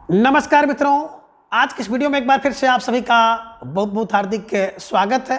नमस्कार मित्रों, आज की इस वीडियो में एक बार फिर से आप सभी का बहुत बहुत हार्दिक स्वागत है।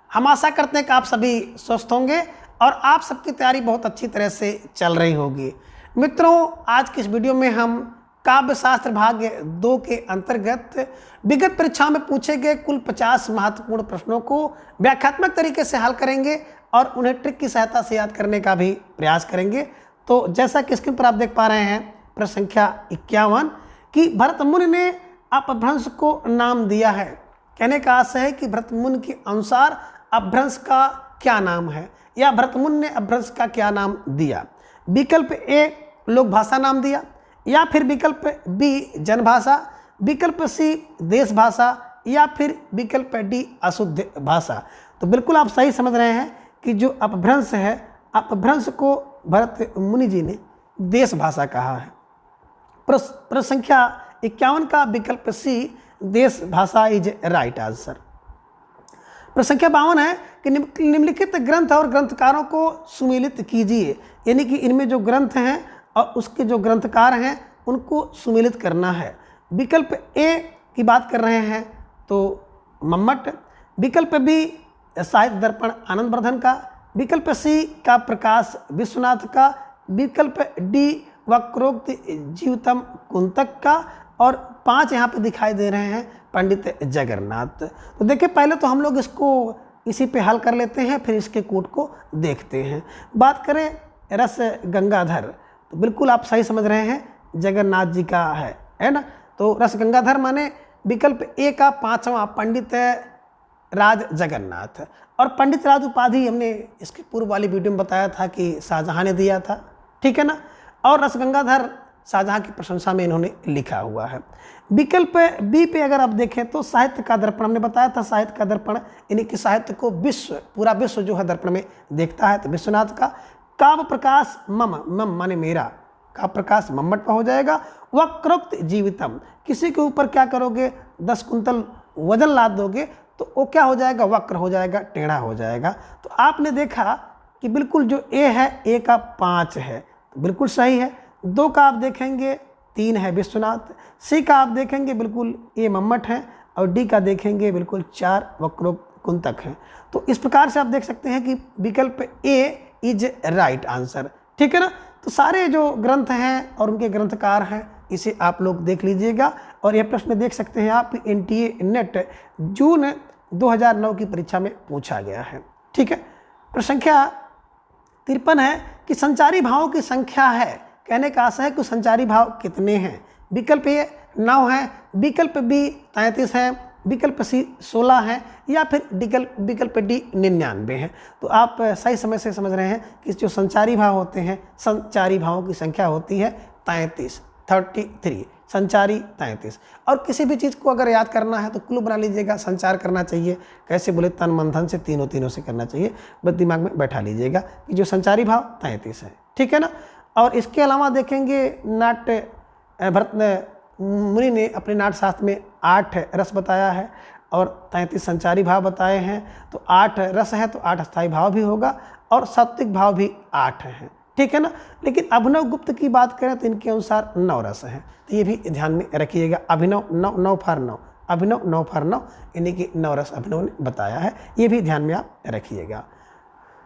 हम आशा करते हैं कि आप सभी स्वस्थ होंगे और आप सबकी तैयारी बहुत अच्छी तरह से चल रही होगी। मित्रों, आज की इस वीडियो में हम काव्य शास्त्र भाग 2 के अंतर्गत विगत परीक्षाओं में पूछे गए कुल 50 महत्वपूर्ण प्रश्नों को व्याख्यात्मक तरीके से हल करेंगे और उन्हें ट्रिक की सहायता से याद करने का भी प्रयास करेंगे। तो जैसा कि स्क्रीन पर आप देख पा रहे हैं, प्रश्न संख्या 51 कि भरत मुनि ने अपभ्रंश को नाम दिया है। कहने का आशय है कि भरत मुनि के अनुसार अपभ्रंश का क्या नाम है या भरत मुनि ने अपभ्रंश का क्या नाम दिया। विकल्प ए लोक भाषा नाम दिया, या फिर विकल्प बी जनभाषा, विकल्प सी देश भाषा, या फिर विकल्प डी अशुद्ध भाषा। तो बिल्कुल आप सही समझ रहे हैं कि जो अपभ्रंश है, अपभ्रंश को भरत मुनि जी ने देश भाषा कहा है। प्रश्न संख्या 51 का विकल्प सी देश भाषा इज राइट आंसर। प्रश्न संख्या 52 है कि निम्नलिखित ग्रंथ और ग्रंथकारों को सुमेलित कीजिए, यानी कि इनमें जो ग्रंथ हैं और उसके जो ग्रंथकार हैं उनको सुमेलित करना है। विकल्प ए की बात कर रहे हैं तो मम्मट, विकल्प बी साहित्य दर्पण आनंदवर्धन का, विकल्प सी का प्रकाश विश्वनाथ का, विकल्प डी वक्रोक्त जीवतम कुंतक का, और 5 यहाँ पे दिखाई दे रहे हैं पंडित जगन्नाथ। तो देखिए, पहले तो हम लोग इसको इसी पे हल कर लेते हैं, फिर इसके कूट को देखते हैं। बात करें रस गंगाधर, तो बिल्कुल आप सही समझ रहे हैं, जगन्नाथ जी का है ना। तो रस गंगाधर माने विकल्प ए का 5वां पंडित राज जगन्नाथ। और पंडित राज उपाधि हमने इसके पूर्व वाली वीडियो में बताया था कि शाहजहाँ ने दिया था, ठीक है ना। और रस गंगाधर शाहजहाँ की प्रशंसा में इन्होंने लिखा हुआ है। विकल्प बी पे अगर आप देखें तो साहित्य का दर्पण, हमने बताया था साहित्य का दर्पण यानी कि साहित्य को पूरा विश्व जो है दर्पण में देखता है, तो विश्वनाथ का। काव्य प्रकाश मम माने मेरा, काव्य प्रकाश मम्मट पर हो जाएगा। वक्रोक्त जीवितम, किसी के ऊपर क्या करोगे 10 कुंतल वजन लाद दोगे तो वो क्या हो जाएगा, वक्र हो जाएगा, टेढ़ा हो जाएगा। तो आपने देखा कि बिल्कुल जो ए है, ए का 5 है, तो बिल्कुल सही है। 2 का आप देखेंगे 3 है विश्वनाथ, सी का आप देखेंगे बिल्कुल ए मम्मट है, और डी का देखेंगे बिल्कुल 4 वक्रोक्त कुंतक हैं। तो इस प्रकार से आप देख सकते हैं कि विकल्प ए इज राइट आंसर, ठीक है ना। तो सारे जो ग्रंथ हैं और उनके ग्रंथकार हैं इसे आप लोग देख लीजिएगा। और यह प्रश्न देख सकते हैं आप, NTA नेट जून 2009 की परीक्षा में पूछा गया है, ठीक है। प्रश्न संख्या 53 है कि संचारी भावों की संख्या है। कहने का आशय है कि संचारी भाव कितने हैं। विकल्प ए 9 है, विकल्प बी 33 है, विकल्प सी 16 है, या फिर विकल्प डी 99 है। तो आप सही समय से समझ रहे हैं कि जो संचारी भाव होते हैं, संचारी भावों की संख्या होती है 33 संचारी 33। और किसी भी चीज़ को अगर याद करना है तो क्लू बना लीजिएगा, संचार करना चाहिए। कैसे बोले, तन मन धन से तीनों से करना चाहिए, बस दिमाग में बैठा लीजिएगा कि जो संचारी भाव 33 है, ठीक है ना। और इसके अलावा देखेंगे नाट्य भरत मुनि ने अपने नाट्य शास्त्र में 8 रस बताया है और 33 संचारी भाव बताए हैं। तो 8 रस है तो 8 स्थायी भाव भी होगा और सात्विक भाव भी 8 हैं, ठीक है ना। लेकिन अभिनव गुप्त की बात करें तो इनके अनुसार 9 रस हैं, तो ये भी ध्यान में रखिएगा। अभिनव 9 फॉर 9, अभिनव 9 फॉर 9, यानी कि 9 रस अभिनव ने बताया है, ये भी ध्यान में आप रखिएगा।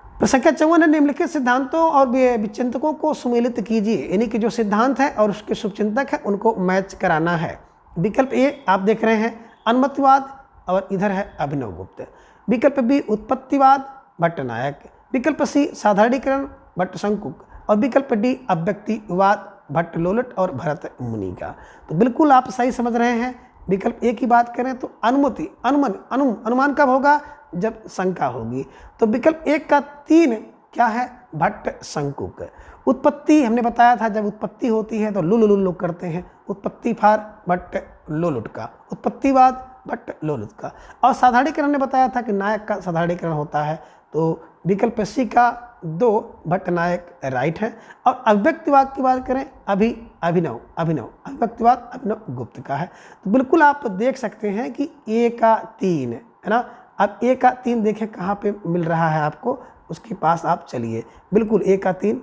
प्रश्न संख्या 54 है, निम्नलिखित सिद्धांतों और विचिंतकों को सुमेलित कीजिए, यानी कि जो सिद्धांत है और उसके शुभचिंतक है उनको मैच कराना है। विकल्प ए आप देख रहे हैं अनुमतिवाद, और इधर है अभिनव गुप्त। विकल्प बी उत्पत्तिवाद भट्टनायक, विकल्प सी साधारणीकरण भट्ट शंकुक, और विकल्प डी अव्यक्तिवाद भट्ट लोलट और भरत मुनि का। तो बिल्कुल आप सही समझ रहे हैं। विकल्प ए की बात करें तो अनुमति अनुमान कब होगा, जब शंका होगी। तो विकल्प 1 का 3 क्या है, भट्ट शंकुक। उत्पत्ति हमने बताया था, जब उत्पत्ति होती है तो लुल लोग करते हैं, उत्पत्ति फार भट्ट लोलुट का, उत्पत्तिवाद भट्ट लोलुट का। और साधारणीकरण ने बताया था कि नायक का साधारणीकरण होता है, तो विकल्प सी का 2 भट्ट नायक राइट है। और अव्यक्तिवाद की बात करें अभिनव अव्यक्तिवाद अभिनव गुप्त का है। तो बिल्कुल आप देख सकते हैं कि ए का 3 है ना। अब ए का 3 देखें कहाँ पे मिल रहा है आपको, उसके पास आप चलिए। बिल्कुल ए का 3,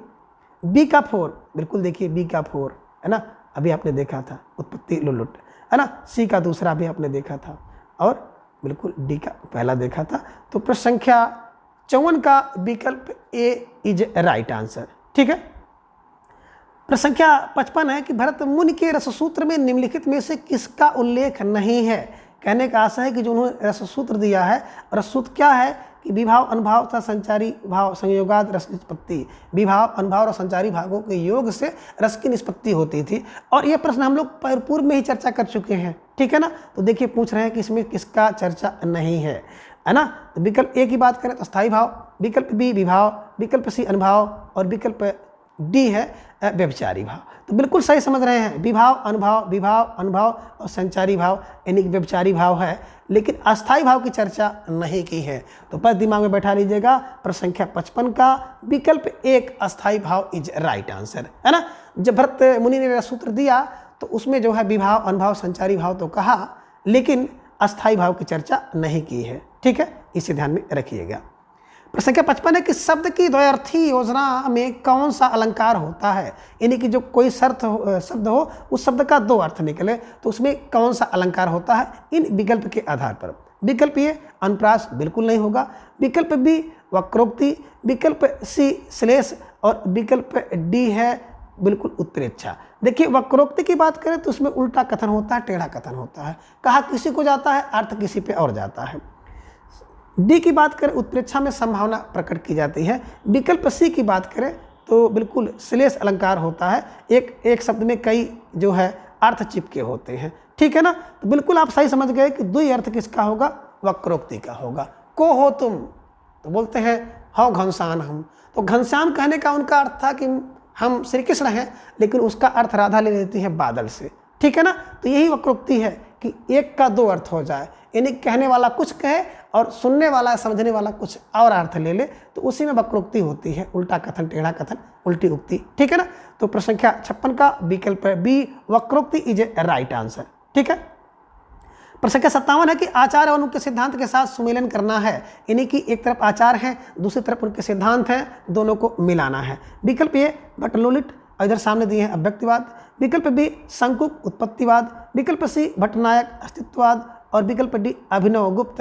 बी का 4, बिल्कुल देखिए बी का 4 है ना, अभी आपने देखा था, उत्पत्ति लुलुट, है ना। सी का दूसरा भी आपने देखा था, और बिल्कुल डी का पहला देखा था। तो प्रश्न संख्या 54 का विकल्प ए इज राइट आंसर। ठीक है। प्रश्न संख्या 55 है कि भरत मुनि के रससूत्र में निम्नलिखित में से किसका उल्लेख नहीं है। कहने का आशा है कि जो उन्होंने रससूत्र दिया है, रससूत्र क्या है कि विभाव, अनुभाव तथा संचारी भाव संयोगाद रस निष्पत्ति, विभाव, अनुभाव और संचारी भागों के योग से रस की निष्पत्ति होती थी। और ये प्रश्न हम लोग पूर्व में ही चर्चा कर चुके हैं। ठीक है ना। तो देखिए पूछ रहे हैं कि इसमें किसका चर्चा नहीं है ना। तो विकल्प ए की बात करें तो स्थायी भाव, विकल्प बी विभाव, विकल्प सी अनुभाव, और विकल्प डी है व्यभिचारी भाव। तो बिल्कुल सही समझ रहे हैं, विभाव, अनुभाव, विभाव, अनुभाव और संचारी भाव यानी कि व्यभिचारी भाव है, लेकिन अस्थायी भाव की चर्चा नहीं की है। तो बस दिमाग में बैठा लीजिएगा, प्रश्न संख्या 55 का विकल्प एक अस्थायी भाव इज राइट आंसर, है ना। जब भरत मुनि ने सूत्र दिया तो उसमें जो है विभाव, अनुभाव, संचारी भाव तो कहा, लेकिन अस्थायी भाव की चर्चा नहीं की है। ठीक है, इसे ध्यान में रखिएगा। प्रश्न संख्या 55 है कि शब्द की द्वयार्थी योजना में कौन सा अलंकार होता है, यानी कि जो कोई शब्द हो उस शब्द का दो अर्थ निकले तो उसमें कौन सा अलंकार होता है इन विकल्प के आधार पर। विकल्प ए अनुप्रास बिल्कुल नहीं होगा, विकल्प बी वक्रोक्ति, विकल्प सी श्लेष, और विकल्प डी है बिल्कुल उत्प्रेक्षा। देखिए वक्रोक्ति की बात करें तो उसमें उल्टा कथन होता है, टेढ़ा कथन होता है, कहा किसी को जाता है, अर्थ किसी पे और जाता है। डी की बात करें उत्प्रेक्षा में संभावना प्रकट की जाती है। विकल्प सी की बात करें तो बिल्कुल श्लेष अलंकार होता है, एक शब्द में कई जो है अर्थ चिपके होते हैं। ठीक है ना। तो बिल्कुल आप सही समझ गए कि द्वि अर्थ किसका होगा, वक्रोक्ति का होगा। को हो तुम तो बोलते हैं हो घनश्याम हम, तो घनश्याम कहने का उनका अर्थ था कि हम श्री कृष्ण हैं, लेकिन उसका अर्थ राधा ले लेती है बादल से। ठीक है ना। तो यही वक्रोक्ति है कि एक का दो अर्थ हो जाए, यानी कहने वाला कुछ कहे और सुनने वाला, समझने वाला कुछ और अर्थ ले ले, तो उसी में वक्रोक्ति होती है, उल्टा कथन, टेढ़ा कथन, उल्टी उक्ति। ठीक है ना। तो प्रश्न संख्या 56 का विकल्प बी वक्रोक्ति इज ए राइट आंसर। ठीक है। प्रश्न संख्या 57 है कि आचार और उनके सिद्धांत के साथ सुमेलन करना है, यानी कि एक तरफ आचार है, दूसरी तरफ उनके सिद्धांत हैं, दोनों को मिलाना है। विकल्प ए भट्टलोलित, इधर सामने दिए हैं अव्यक्तिवाद, विकल्प बी संकुक उत्पत्तिवाद, विकल्प सी भट्टनायक अस्तित्ववाद, और विकल्प डी अभिनव गुप्त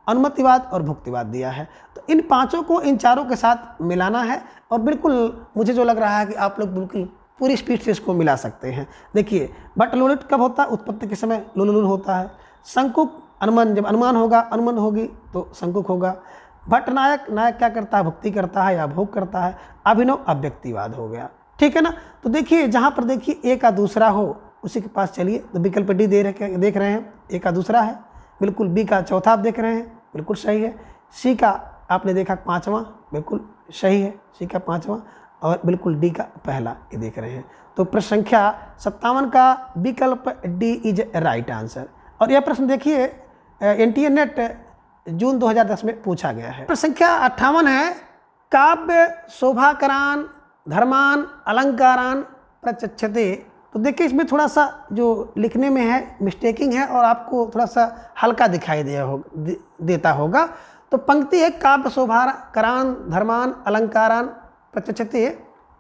अनुमतिवाद और भुक्तिवाद दिया है। तो इन पांचों को इन चारों के साथ मिलाना है, और बिल्कुल मुझे जो लग रहा है कि आप लोग बिल्कुल पूरी स्पीड से इसको मिला सकते हैं। देखिए भट्टलोलित कब होता है, उत्पत्ति के समय लुलुलुल होता है। संकुक अनुमान, जब अनुमान होगा, अनुमान होगी तो संकुक होगा। भट्टनायक, नायक क्या करता है, भुक्ति करता है या भोग करता है। अभिनव अव्यक्तिवाद हो गया। ठीक है ना। तो देखिए जहाँ पर देखिए ए का दूसरा हो उसी के पास चलिए, तो विकल्प डी देख रहे हैं, ए का दूसरा है, बिल्कुल बी का चौथा आप देख रहे हैं, बिल्कुल सही है। सी का आपने देखा पांचवा, बिल्कुल सही है, सी का पांचवा, और बिल्कुल डी का पहला ये देख रहे हैं। तो प्रश्न संख्या 57 का विकल्प डी इज राइट आंसर। और यह प्रश्न देखिए NTA नेट जून 2010 में पूछा गया है। प्रश्न संख्या 58 है काव्य शोभाकरान धर्मान अलंकारान प्रचक्षते। तो देखिए इसमें थोड़ा सा जो लिखने में है मिस्टेकिंग है, और आपको थोड़ा सा हल्का दिखाई देता होगा। तो पंक्ति है काव्य शोभाकरान धर्मान अलंकारान प्रचक्षते,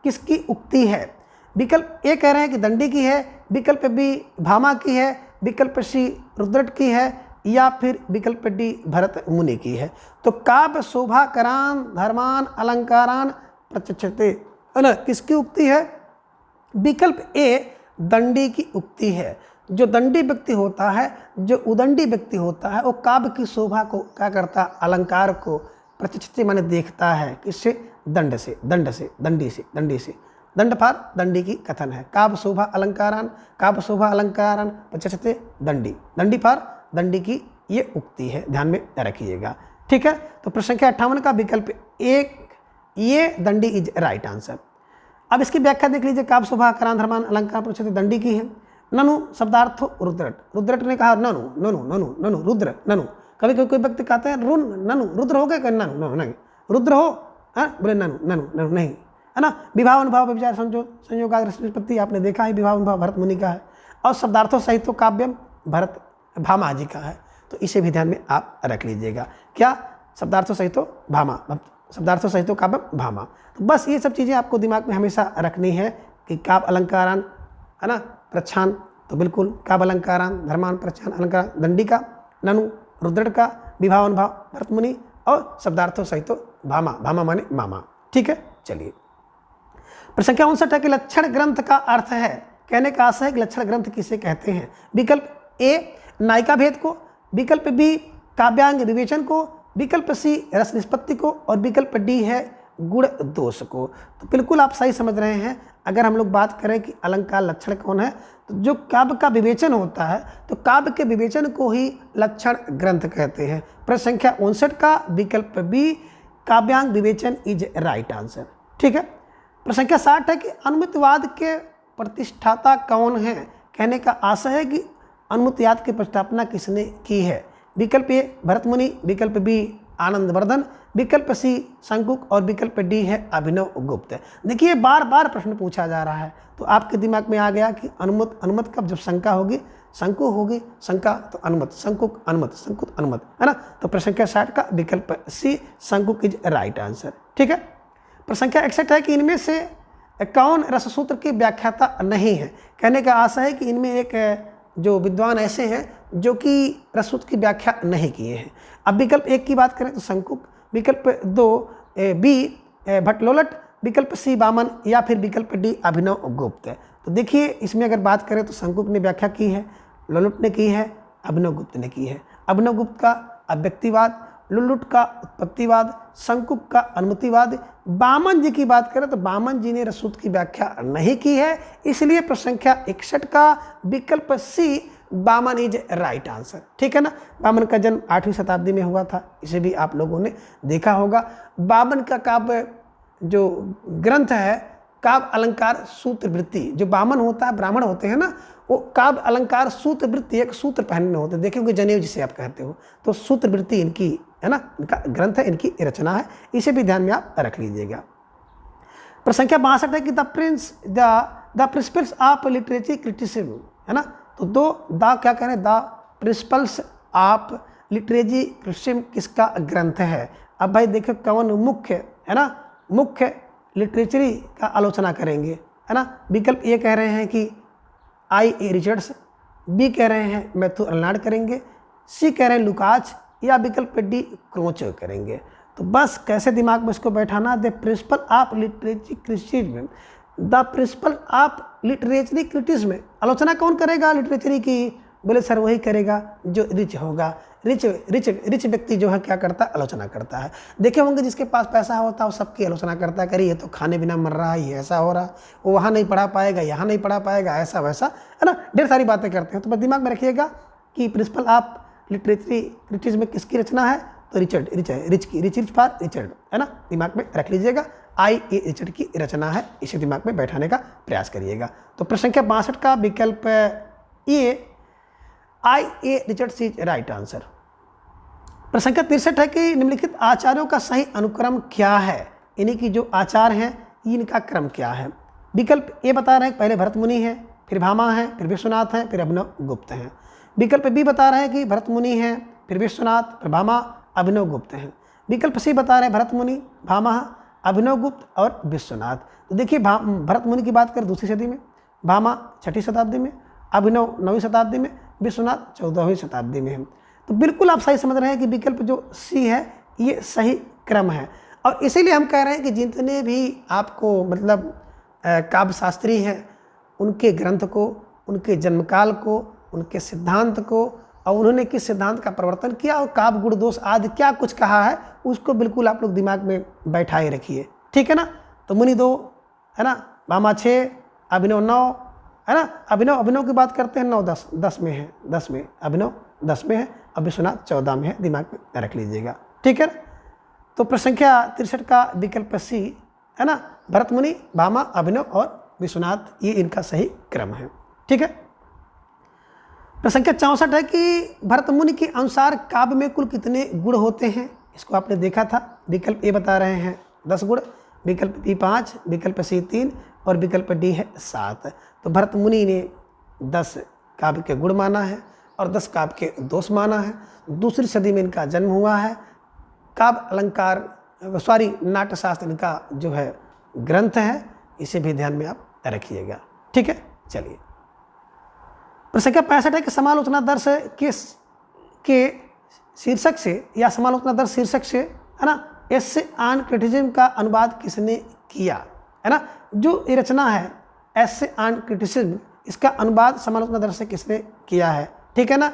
किसकी उक्ति है। विकल्प ए कह रहे हैं कि दंडी की है, विकल्प बी भामा की है, विकल्प सी रुद्रट की है, या फिर विकल्प डी भरत मुनि की है। तो काव्य शोभाकरान धर्मान अलंकारान प्रचक्षते, है ना, किसकी उक्ति है। विकल्प ए दंडी की उक्ति है। जो दंडी व्यक्ति होता है, जो उदंडी व्यक्ति होता है, वो काव्य की शोभा को क्या करता है, अलंकार को प्रचक्षते माने देखता है, किससे, दंड से, दंड से, दंडी से, दंडी से, दंड फार दंडी की कथन है। काव्य शोभा अलंकारान, काव्य शोभा अलंकारान प्रचक्षते दंडी, दंडी फार दंडी की ये उक्ति है, ध्यान में रखिएगा। ठीक है। तो प्रश्न संख्या 58 का विकल्प एक ये दंडी इज राइट आंसर। अब इसकी व्याख्या देख लीजिए, काव्य शोभा करान धर्मान अलंकार प्रचक्षते दंडी की है। ननु शब्दार्थो रुद्रट, रुद्रट ने कहा ननु ननु ननु ननु रुद्र ननु। कभी कभी कोई व्यक्ति कहते हैं रुन ननु, रुद्र हो गए, ननु ननु नहीं, रुद्र हो, बोले ननु ननु ननु नहीं, है ना। विभाव अनुभाव विचार संयोगाग्र निष्पत्ति आपने देखा है, विभाव अनुभाव भरत मुनि का है, और शब्दार्थों सहित काव्यम भरत भामा जी का है। तो इसे भी ध्यान में आप रख लीजिएगा। क्या, शब्दार्थों सहित भामा, शब्दार्थों सहित काव्यम भामा। तो बस ये सब चीज़ें आपको दिमाग में हमेशा रखनी है कि काव्य अलंकारान, है ना, प्रच्छान, तो बिल्कुल काव्य अलंकारान धर्मान प्रच्छान अलंकार दंडिका, ननु रुद्रट का, विभाव अनुभाव भरत मुनि, और शब्दार्थों सहित भामा, भामा माने मामा। ठीक है, चलिए। प्रश्न संख्या 59 है कि लक्षण ग्रंथ का अर्थ है। कहने का आशय है कि लक्षण ग्रंथ किसे कहते हैं। विकल्प ए नायिका भेद को, विकल्प बी काव्यांग विवेचन को, विकल्प सी रस निष्पत्ति को, और विकल्प डी है गुण दोष को। तो बिल्कुल आप सही समझ रहे हैं। अगर हम लोग बात करें कि अलंकार लक्षण कौन है, तो जो काव्य का विवेचन होता है तो काव्य के विवेचन को ही लक्षण ग्रंथ कहते हैं। प्रश्न संख्या 59 का विकल्प बी काव्यांग विवेचन इज राइट आंसर। ठीक है। प्रश्न संख्या 60 है कि अनुमितवाद के प्रतिष्ठाता कौन है। कहने का आशय है कि अनुमितवाद की प्रतिष्ठापना किसने की है। विकल्प ए भरत मुनि, विकल्प बी आनंदवर्धन, विकल्प सी शंकुक, और विकल्प डी है अभिनव गुप्त। देखिए बार बार प्रश्न पूछा जा रहा है तो आपके दिमाग में आ गया कि अनुमत कब, जब शंका होगी, शंकु होगी, शंका तो अनुमत, शंकुक अनुमत, शंकुक अनुमत, है ना। तो प्रश्न संख्या 60 का विकल्प सी शंकुक इज राइट आंसर। ठीक है। प्रश्न संख्या 61 है कि इनमें से कौन रससूत्र की व्याख्याता नहीं है। कहने का आशा है कि इनमें एक जो विद्वान ऐसे हैं जो कि रससूत्र की व्याख्या नहीं किए हैं। अब विकल्प एक की बात करें तो शंकुक, विकल्प 2 बी भट्टलोलट, विकल्प सी वामन, या फिर विकल्प डी अभिनव गुप्त। तो देखिए इसमें अगर बात करें तो शंकुक ने व्याख्या की है, लोलुट ने की है, अभिनव गुप्त ने की है। अभिनव गुप्त का अव्यक्तिवाद, लुल्लुट का उत्पत्तिवाद, शंकुक का अनुमतिवाद। वामन जी की बात करें तो वामन जी ने रससूत्र की व्याख्या नहीं की है, इसलिए प्रश्न संख्या 61 का विकल्प सी वामन इज राइट आंसर। ठीक है ना। वामन का जन्म 8वीं शताब्दी में हुआ था, इसे भी आप लोगों ने देखा होगा। वामन का काव्य जो ग्रंथ है काव्य अलंकार सूत्र वृत्ति, जो वामन होता है, ब्राह्मण होते हैं ना, वो काव्य अलंकार सूत्र वृत्ति, एक सूत्र पहनने होते हैं, देखेंगे जनेऊ जिसे आप कहते हो, तो सूत्र वृत्ति इनकी है ना, इनका ग्रंथ है, इनकी रचना है, इसे भी ध्यान में आप रख लीजिएगा। प्रश्न संख्या 62 है कि the principles of literature criticism, है ना। तो दो द क्या कह रहे हैं, the principles of literature criticism किसका ग्रंथ है। अब भाई देखो कौन मुख्य है ना, मुख्य लिटरेचरी का आलोचना करेंगे, है ना। विकल्प ए कह रहे हैं कि आई.ए. रिचर्ड्स, बी कह रहे हैं मैथ्यू अर्नाल्ड करेंगे, सी कह रहे हैं लुकाच, या विकल्प डी क्रोच करेंगे। तो बस कैसे दिमाग में इसको बैठाना, the principle of literature criticism, the principle of literary criticism. आलोचना कौन करेगा लिटरेचरी की, बोले सर वही करेगा जो रिच होगा। रिच व्यक्ति जो है क्या करता है, आलोचना करता है। देखे होंगे जिसके पास पैसा होता है वो सबकी आलोचना करता है, करिए ये तो खाने बिना मर रहा है, ये ऐसा हो रहा, वो वहाँ नहीं पढ़ा पाएगा, यहाँ नहीं पढ़ा पाएगा, ऐसा वैसा, है ना, ढेर सारी बातें करते हैं। तो बस दिमाग में रखिएगा कि प्रिंसिपल ऑफ लिटरेचरी क्रिटिसिज्म किसकी रचना है, तो रिचर्ड फॉर रिचर्ड, है ना, दिमाग में रख लीजिएगा। आई.ए. रिचर्ड की रचना है, इसे दिमाग में बैठाने का प्रयास करिएगा। तो प्रश्न संख्या 62 का विकल्प A I A. Richards is right answer. प्रश्न संख्या 63 है कि निम्नलिखित आचार्यों का सही अनुक्रम क्या है, इन्हीं की जो आचार हैं इनका क्रम क्या है। विकल्प ए बता रहे हैं पहले भरत मुनि है, फिर भामा है, फिर विश्वनाथ है, फिर अभिनव गुप्त हैं। विकल्प बी बता रहे हैं कि भरत मुनि है, फिर विश्वनाथ, फिर भामा, अभिनव गुप्त हैं। विकल्प सी बता रहे हैं भरत मुनि, भामा, अभिनव गुप्त और विश्वनाथ। तो देखिए भरत मुनि की बात करें 2वीं सदी में, भामा 6वीं शताब्दी में, अभिनव 9वीं शताब्दी में, विश्वनाथ 14वीं शताब्दी में है। तो बिल्कुल आप सही समझ रहे हैं कि विकल्प जो सी है ये सही क्रम है। और इसीलिए हम कह रहे हैं कि जितने भी आपको मतलब काव्य शास्त्री हैं उनके ग्रंथ को, उनके जन्मकाल को, उनके सिद्धांत को, और उन्होंने किस सिद्धांत का प्रवर्तन किया और काव्य गुण दोष आदि क्या कुछ कहा है, उसको बिल्कुल आप लोग दिमाग में बैठाए रखिए। ठीक है ना। तो मुनि 2 है ना, भामा 6, अभिनव 9 है ना, अभिनव की बात करते हैं 9 10 में है, 10 में अभिनव 10 में है, और विश्वनाथ 14 में है, दिमाग में रख लीजिएगा। ठीक है। तो प्रश्न संख्या 63 का विकल्प सी है ना, भरत मुनि, भामा, अभिनव और विश्वनाथ, ये इनका सही क्रम है। ठीक है। प्रश्न संख्या 64 है कि भरत मुनि के अनुसार काव्य में कुल कितने गुण होते हैं, इसको आपने देखा था। विकल्प ए बता रहे हैं 10 गुण, विकल्प बी 5, विकल्प सी 3 और विकल्प डी है 7। तो भरत मुनि ने 10 काव्य के गुण माना है और 10 काव्य के दोष माना है। 2री सदी में इनका जन्म हुआ है। काव्य अलंकार नाट्यशास्त्र इनका जो है ग्रंथ है, इसे भी ध्यान में आप रखिएगा। ठीक है। चलिए प्रश्न संख्या 65 है कि समालोचना दर्श के शीर्षक से या समालोचना दर्श शीर्षक से, है ना, एसे ऑन क्रिटिसिज्म का अनुवाद किसने किया, है ना। जो ये रचना है एसे ऑन क्रिटिसिज्म, इसका अनुवाद समालोचना दर्श से किसने किया है, ठीक है ना।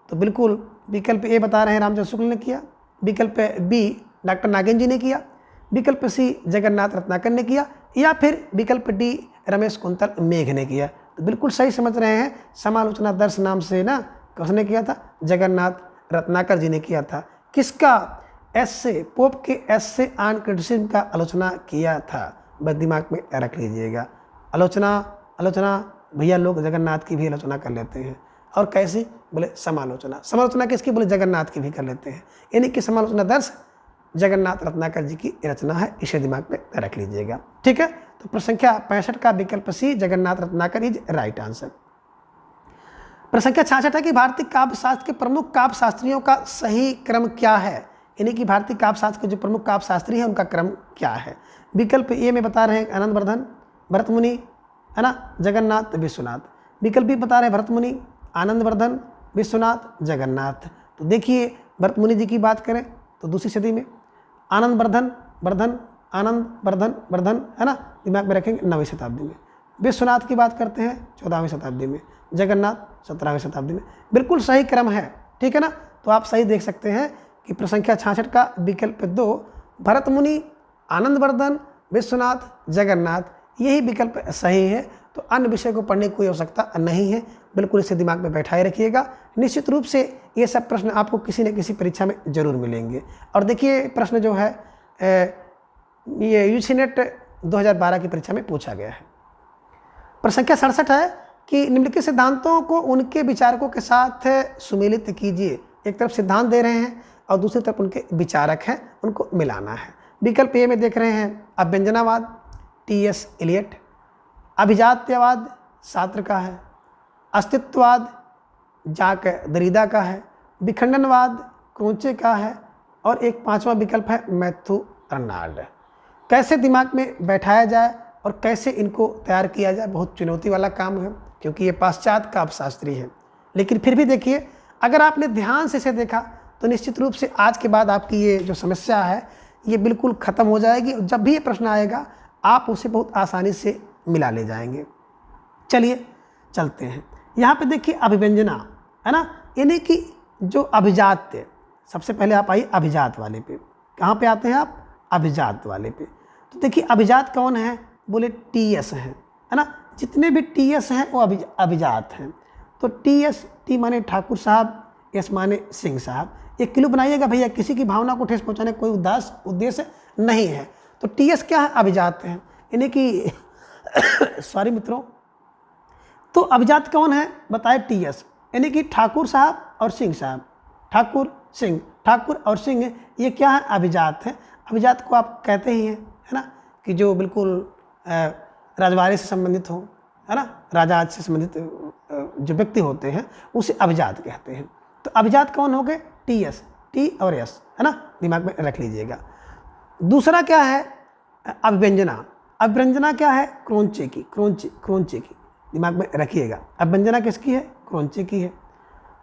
तो बिल्कुल विकल्प ए बता रहे हैं रामचंद्र शुक्ल ने किया, विकल्प बी डॉक्टर नागेंद्र जी ने किया, विकल्प सी जगन्नाथ रत्नाकर ने किया, या फिर विकल्प डी रमेश कुंतल मेघ ने किया। तो बिल्कुल सही समझ रहे हैं, समालोचना दर्श नाम से ना किसने किया था, जगन्नाथ रत्नाकर जी ने किया था। किसका, एसे, पोप के एसे ऑन क्रिटिसिज्म का आलोचना किया था, बस दिमाग में रख लीजिएगा। आलोचना भैया लोग जगन्नाथ की भी आलोचना कर लेते हैं, और कैसी, बोले समालोचना किसकी, बोले जगन्नाथ की भी कर लेते हैं, यानी कि समालोचना दर्श जगन्नाथ रत्नाकर जी की रचना है, इसे दिमाग में रख लीजिएगा, ठीक है। तो प्रश्न संख्या 65 का विकल्प C Jagannath Ratnakar is right answer. प्रश्न संख्या 66 है कि भारतीय काव्य शास्त्र के प्रमुख काव्य शास्त्रियों का सही क्रम क्या है, यानी कि भारतीय काव्य शास्त्र के जो प्रमुख काव्य शास्त्री हैं उनका क्रम क्या है। विकल्प ए में बता रहे हैं आनंदवर्धन, भरतमुनि, है ना, जगन्नाथ, विश्वनाथ। विकल्प बी बता रहे हैं भरतमुनि, आनंदवर्धन, विश्वनाथ, जगन्नाथ। तो देखिए भरतमुनि जी की बात करें तो 2वीं सदी में, आनंदवर्धन वर्धन, है ना, दिमाग में रखेंगे 9वीं शताब्दी में। विश्वनाथ की बात करते हैं 14वीं शताब्दी में, जगन्नाथ 17वीं शताब्दी में। बिल्कुल सही क्रम है, ठीक है ना। तो आप सही देख सकते हैं कि प्रश्न संख्या 66 का विकल्प 2 भरतमुनि, आनंदवर्धन, विश्वनाथ, जगन्नाथ, यही विकल्प सही है। तो अन्य विषय को पढ़ने की कोई आवश्यकता नहीं है, बिल्कुल इसे दिमाग में बैठाए रखिएगा। निश्चित रूप से ये सब प्रश्न आपको किसी न किसी परीक्षा में जरूर मिलेंगे। और देखिए प्रश्न जो है ये यूजीसी-नेट 2012 की परीक्षा में पूछा गया है। प्रश्न संख्या 67 है कि निम्नलिखित सिद्धांतों को उनके विचारकों के साथ सुमेलित कीजिए। एक तरफ सिद्धांत दे रहे हैं और दूसरी तरफ उनके विचारक हैं, उनको मिलाना है। विकल्प ए में देख रहे हैं अभ्यंजनावाद, टी.एस. एलियट, अभिजात्यवाद सार्त्र का है, अस्तित्ववाद जाक दरिदा का है, विखंडनवाद क्रोचे का है, और एक 5वां विकल्प है मैथ्यू अर्नाल्ड। कैसे दिमाग में बैठाया जाए और कैसे इनको तैयार किया जाए, बहुत चुनौती वाला काम है, क्योंकि ये पाश्चात्य काव्य शास्त्री है। लेकिन फिर भी देखिए, अगर आपने ध्यान से इसे देखा तो निश्चित रूप से आज के बाद आपकी ये जो समस्या है ये बिल्कुल ख़त्म हो जाएगी। जब भी ये प्रश्न आएगा आप उसे बहुत आसानी से मिला ले जाएंगे। चलिए चलते हैं। यहाँ पे देखिए अभिव्यंजना, है ना, यानी कि जो अभिजात्य, सबसे पहले आप आइए अभिजात वाले पे। कहाँ पे आते हैं आप, अभिजात वाले पे। तो देखिए अभिजात कौन है, बोले टी.एस. हैं, है ना। जितने भी टी.एस. हैं वो अभिजात हैं। तो टी माने ठाकुर साहब, एस माने सिंह साहब। एक क्लू बनाइएगा भैया, किसी की भावना को ठेस पहुँचाने कोई उद्देश्य नहीं है। तो टी.एस. क्या है, अभिजात हैं, यानी कि सॉरी मित्रों, तो अभिजात कौन है बताए, टी.एस. यानी कि ठाकुर साहब और सिंह साहब, ठाकुर और सिंह, ये क्या है, अभिजात है। अभिजात को आप कहते ही हैं, है ना, कि जो बिल्कुल राजवाड़े से संबंधित हो, है ना, राजाज से संबंधित जो व्यक्ति होते हैं उसे अभिजात कहते हैं। तो अभिजात कौन हो गए, टी.एस., टी और एस, है ना, दिमाग में रख लीजिएगा। दूसरा क्या है, अभिव्यंजना। अभिव्यंजना क्या है, क्रोंचे की, दिमाग में रखिएगा। अभिव्यंजना किसकी है, क्रोंचे की है।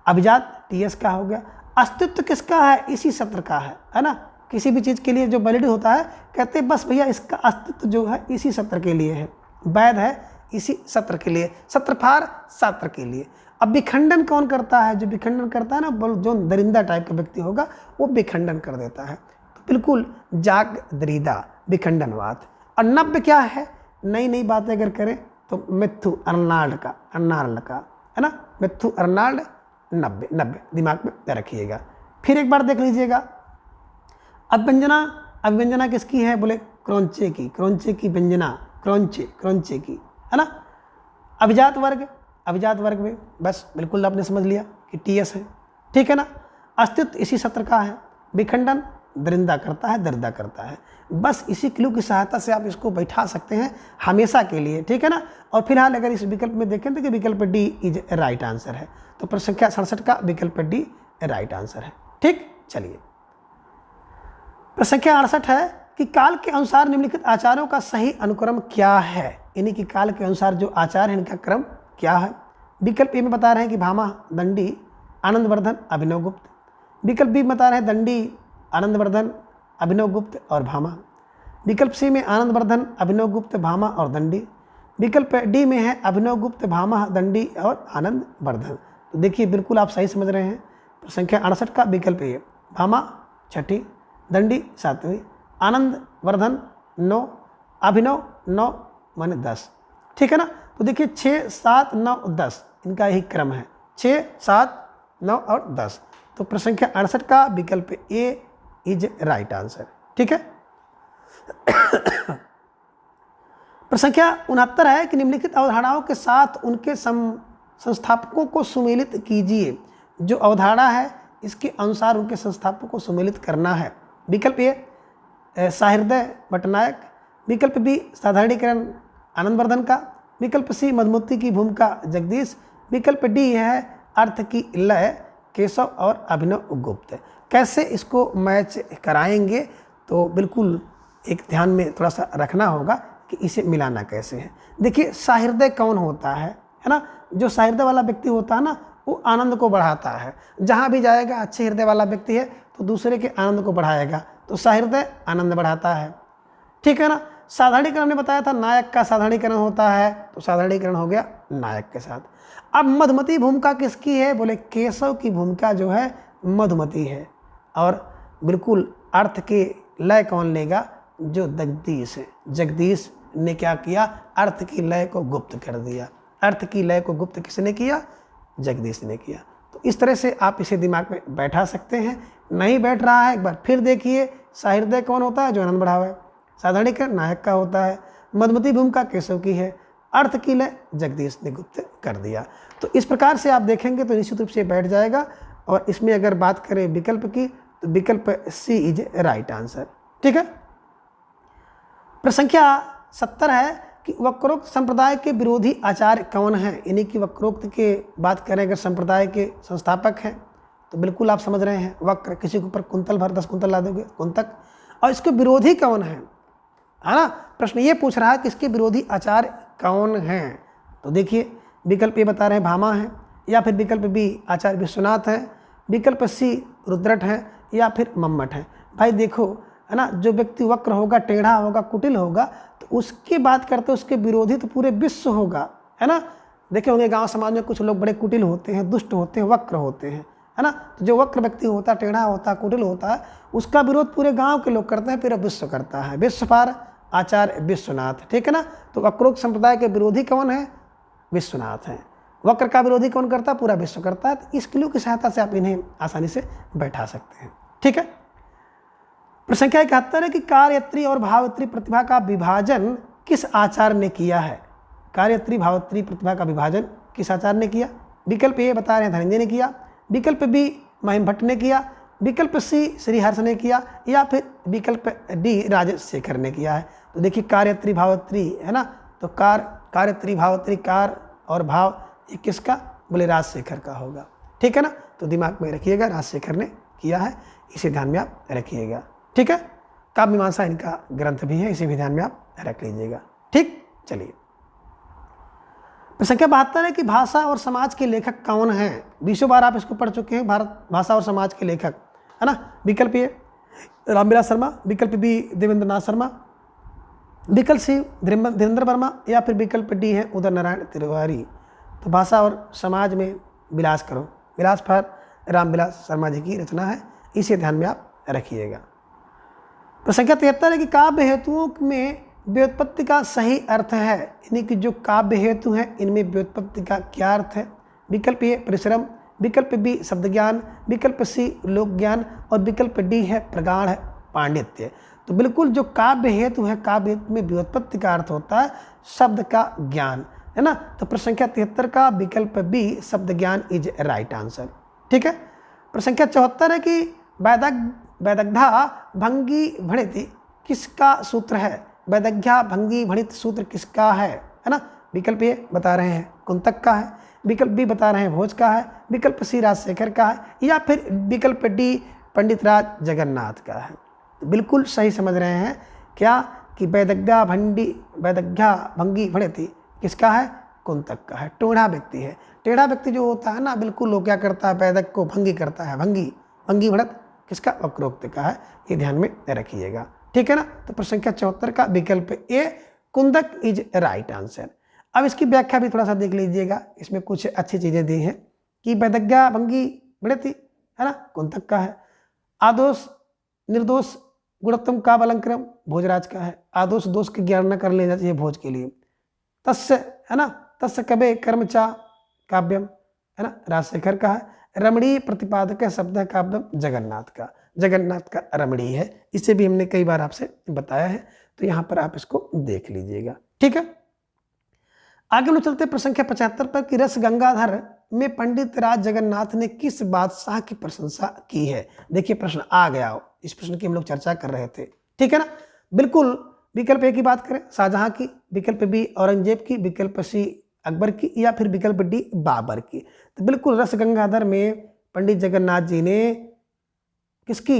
अभिजात टी.एस. का हो गया। अस्तित्व किसका है, इसी सत्र का है ना। किसी भी चीज़ के लिए जो वैलिड होता है कहते हैं बस भैया इसका अस्तित्व जो है इसी सत्र के लिए है, वैध है इसी सत्र के लिए, सत्रफार सत्र के लिए। अब विखंडन कौन करता है, जो विखंडन करता है ना, जो दरिंदा टाइप का व्यक्ति होगा वो विखंडन कर देता है। तो बिल्कुल जाग दरिदा, विखंडनवाद। और नब्य क्या है, नई बातें अगर करें तो मैथ्यू अर्नाल्ड का, है ना, मैथ्यू अर्नाल्ड, नब्य दिमाग में रखिएगा। फिर एक बार देख लीजिएगा, अभिव्यंजना किसकी है, बोले क्रोंचे की व्यंजना, क्रोंचे की, है ना। अभिजात वर्ग में बस बिल्कुल आपने समझ लिया कि टी.एस. है, ठीक है ना। अस्तित्व इसी सत्र का है, विखंडन दरिंदा करता है। बस इसी क्लू की सहायता से आप इसको बैठा सकते हैं हमेशा के लिए, ठीक है ना। और फिलहाल अगर इस विकल्प में देखें तो कि विकल्प डी इज राइट आंसर है। तो प्रश्न संख्या 67 का विकल्प डी राइट आंसर है, ठीक। चलिए प्रश्न संख्या 68 है कि काल के अनुसार निम्नलिखित आचार्यों का सही अनुक्रम क्या है, यानी कि काल के अनुसार जो आचार है इनका क्रम क्या है। विकल्प ए में बता रहे हैं कि भामा, दंडी, आनंदवर्धन, अभिनवगुप्त। विकल्प बी बता रहे हैं दंडी, आनंदवर्धन, अभिनवगुप्त और भामा। विकल्प सी में आनंदवर्धन, अभिनवगुप्त, भामा और दंडी। विकल्प डी में है अभिनवगुप्त, भामा, दंडी और आनंदवर्धन। तो देखिए बिल्कुल आप सही समझ रहे हैं। संख्या 68 का विकल्प ए, भामा 6ठी, दंडी 7वीं, आनंदवर्धन 9, अभिनव 9 माने 10। ठीक है ना। तो देखिए 6, 7, 9, 10 इनका यही क्रम है, 6, 7, 9 और 10। तो प्रश्न संख्या 68 का विकल्प ए इज राइट आंसर। ठीक है। प्रश्न संख्या 69 है कि निम्नलिखित अवधारणाओं के साथ उनके संस्थापकों को सुमेलित कीजिए। जो अवधारणा है इसके अनुसार उनके संस्थापकों को सुमेलित करना है। विकल्प ए सहृदय पटनायक, विकल्प बी साधारणीकरण आनंदवर्धन का, विकल्प सी मधुमती की भूमिका जगदीश, विकल्प डी है अर्थ की लय केशव और अभिनव गुप्त। कैसे इसको मैच कराएंगे तो बिल्कुल एक ध्यान में थोड़ा सा रखना होगा कि इसे मिलाना कैसे है। देखिए सहृदय कौन होता है ना। जो सहृदय वाला व्यक्ति होता है ना वो आनंद को बढ़ाता है। जहाँ भी जाएगा अच्छे हृदय वाला व्यक्ति है तो दूसरे के आनंद को बढ़ाएगा, तो सहृदय आनंद बढ़ाता है। ठीक है ना। साधारणीकरण हमने बताया था नायक का साधारणीकरण होता है, तो साधारणीकरण हो गया नायक के साथ। अब मधुमती भूमिका किसकी है, बोले केशव की भूमिका जो है मधुमती है। और बिल्कुल अर्थ के लय कौन लेगा, जो जगदीश है। जगदीश ने क्या किया, अर्थ की लय को गुप्त कर दिया। अर्थ की लय को गुप्त किसने किया, जगदीश ने किया। तो इस तरह से आप इसे दिमाग में बैठा सकते हैं। नहीं बैठ रहा है एक बार फिर देखिए, सहृदय कौन होता है, जो आनंद बढ़ावा है। साधारणीकरण नायक का होता है, मधुमती भूमिका केशव की है, अर्थ की लय जगदीश ने गुप्त कर दिया। तो इस प्रकार से आप देखेंगे तो निश्चित रूप से बैठ जाएगा। और इसमें अगर बात करें विकल्प की तो विकल्प सी इज राइट आंसर। ठीक है। प्रश्न संख्या 70 है कि वक्रोक्त संप्रदाय के विरोधी आचार्य कौन है। यानी कि वक्रोक्त के बात करें अगर संप्रदाय के संस्थापक हैं तो बिल्कुल आप समझ रहे हैं, वक्र किसी के ऊपर कुंतल भर 10 कुंतल ला दोगे, कुंतक। और इसके विरोधी कौन है ना। प्रश्न ये पूछ रहा है कि इसके विरोधी आचार्य कौन हैं। तो देखिए विकल्प ए बता रहे हैं भामा है, या फिर विकल्प बी आचार्य विश्वनाथ है, विकल्प सी रुद्रट है, या फिर मम्मट है। भाई देखो है ना, जो व्यक्ति वक्र होगा, टेढ़ा होगा, कुटिल होगा, तो उसकी बात करते हैं उसके विरोधी तो पूरे विश्व होगा, है ना। देखे होंगे गांव समाज में कुछ लोग बड़े कुटिल होते हैं, दुष्ट होते हैं, वक्र होते हैं, है ना। तो जो वक्र व्यक्ति होता है, टेढ़ा होता है, कुटिल होता है, उसका विरोध पूरे गांव के लोग करते हैं, पूरा विश्व करता है। विश्वपार आचार्य विश्वनाथ। ठीक है ना। तो वक्रोक्त संप्रदाय के विरोधी कौन है, विश्वनाथ हैं। वक्र का विरोधी कौन करता है, पूरा विश्व करता है। तो इस क्लू की सहायता से आप इन्हें आसानी से बैठा सकते हैं। ठीक है। प्रश्न संख्या 71 है कि कार्यत्री और भावत्री प्रतिभा का विभाजन किस आचार्य ने किया है। कार्यत्री भावत्री प्रतिभा का विभाजन किस आचार्य ने किया। विकल्प ए बता रहे हैं धनंजय ने किया, विकल्प बी महिम भट्ट ने किया, विकल्प सी श्रीहर्ष ने किया, या फिर विकल्प डी राजशेखर ने किया है। तो देखिए कार्यत्री भावत्री है ना, तो कार्यत्री भावत्री कार और भाव ये किसका, बोले राजशेखर का होगा। ठीक है ना। तो दिमाग में रखिएगा राजशेखर ने किया है, इसे ध्यान में आप रखिएगा। ठीक है। काव्य मीमांसा इनका ग्रंथ भी है, इसे भी ध्यान में आप रख लीजिएगा। ठीक। चलिए संख्या 72 है कि भाषा और समाज के लेखक कौन हैं। 20 बार आप इसको पढ़ चुके हैं, भारत भाषा और समाज के लेखक, है ना। विकल्प ए रामविलास शर्मा, विकल्प बी देवेंद्र नाथ शर्मा, विकल्प सी धीरेन्द्र वर्मा, या फिर विकल्प डी है उदय नारायण तिवारी। तो भाषा और समाज में विलास करो, विलास पर रामविलास शर्मा जी की रचना है, इसे ध्यान में आप रखिएगा। प्रश्न संख्या 73 है कि काव्य हेतुओं में व्युत्पत्ति का सही अर्थ है। यानी कि जो काव्य हेतु हैं इनमें व्युत्पत्ति का क्या अर्थ है। विकल्प ए परिश्रम, विकल्प बी शब्द ज्ञान, विकल्प सी लोक ज्ञान, और विकल्प डी है प्रगाढ़ पांडित्य। तो बिल्कुल जो काव्य हेतु है, काव्य हेतु में व्युत्पत्ति का अर्थ होता है शब्द का ज्ञान, है ना। तो प्रश्न संख्या 73 का विकल्प बी शब्द ज्ञान इज राइट आंसर। ठीक है। प्रश्न संख्या 74 है कि वैदग्धा भंगी भणित किसका सूत्र है। वैदग्ध्या भंगी भणित सूत्र किसका है ना। विकल्प ए बता रहे हैं कुंतक का है, विकल्प बी बता रहे हैं भोज का है, विकल्प सी राजशेखर का है, या फिर विकल्प डी पंडित राज जगन्नाथ का है। तो बिल्कुल सही समझ रहे हैं क्या कि वैदग्ध्या भंगी भणित किसका है, कुंतक का है। टेढ़ा व्यक्ति है। टेढ़ा व्यक्ति जो होता है ना, बिल्कुल वो क्या करता है, पैदक को भंगी करता है। भंगी, भंगी बढ़त किसका, वक्रोक्ति का है। ये ध्यान में रखिएगा, ठीक है ना। तो प्रश्न संख्या 74 का विकल्प ए कुंदक इज राइट आंसर। अब इसकी व्याख्या भी थोड़ा सा देख लीजिएगा, इसमें कुछ अच्छी चीजें दी हैं कि वैदज्ञा भंगी बढ़ती है ना, कुंतक का है। आदोष निर्दोष गुणोत्तम काव्य अलंकृतम भोजराज का है। आदोष दोष की ज्ञान न कर लेना चाहिए भोज के लिए। तस्य है ना, तस्य कबे कर्मचा काव्यम है ना, राजशेखर का है। रमणीय प्रतिपादक शब्द है काव्यम जगन्नाथ का, जगन्नाथ का रमणीय है। इसे भी हमने कई बार आपसे बताया है, तो यहाँ पर आप इसको देख लीजिएगा, ठीक है। आगे हम चलते प्रश्न संख्या 75 पर कि रस गंगाधर में पंडित राज जगन्नाथ ने किस बादशाह की प्रशंसा की है। देखिए प्रश्न आ गया, इस प्रश्न की हम लोग चर्चा कर रहे थे, ठीक है ना। बिल्कुल विकल्प ए की बात करें शाहजहां की, विकल्प बी औरंगजेब की, विकल्प सी अकबर की, या फिर विकल्प डी बाबर की। तो बिल्कुल रस गंगाधर में पंडित जगन्नाथ जी ने किसकी,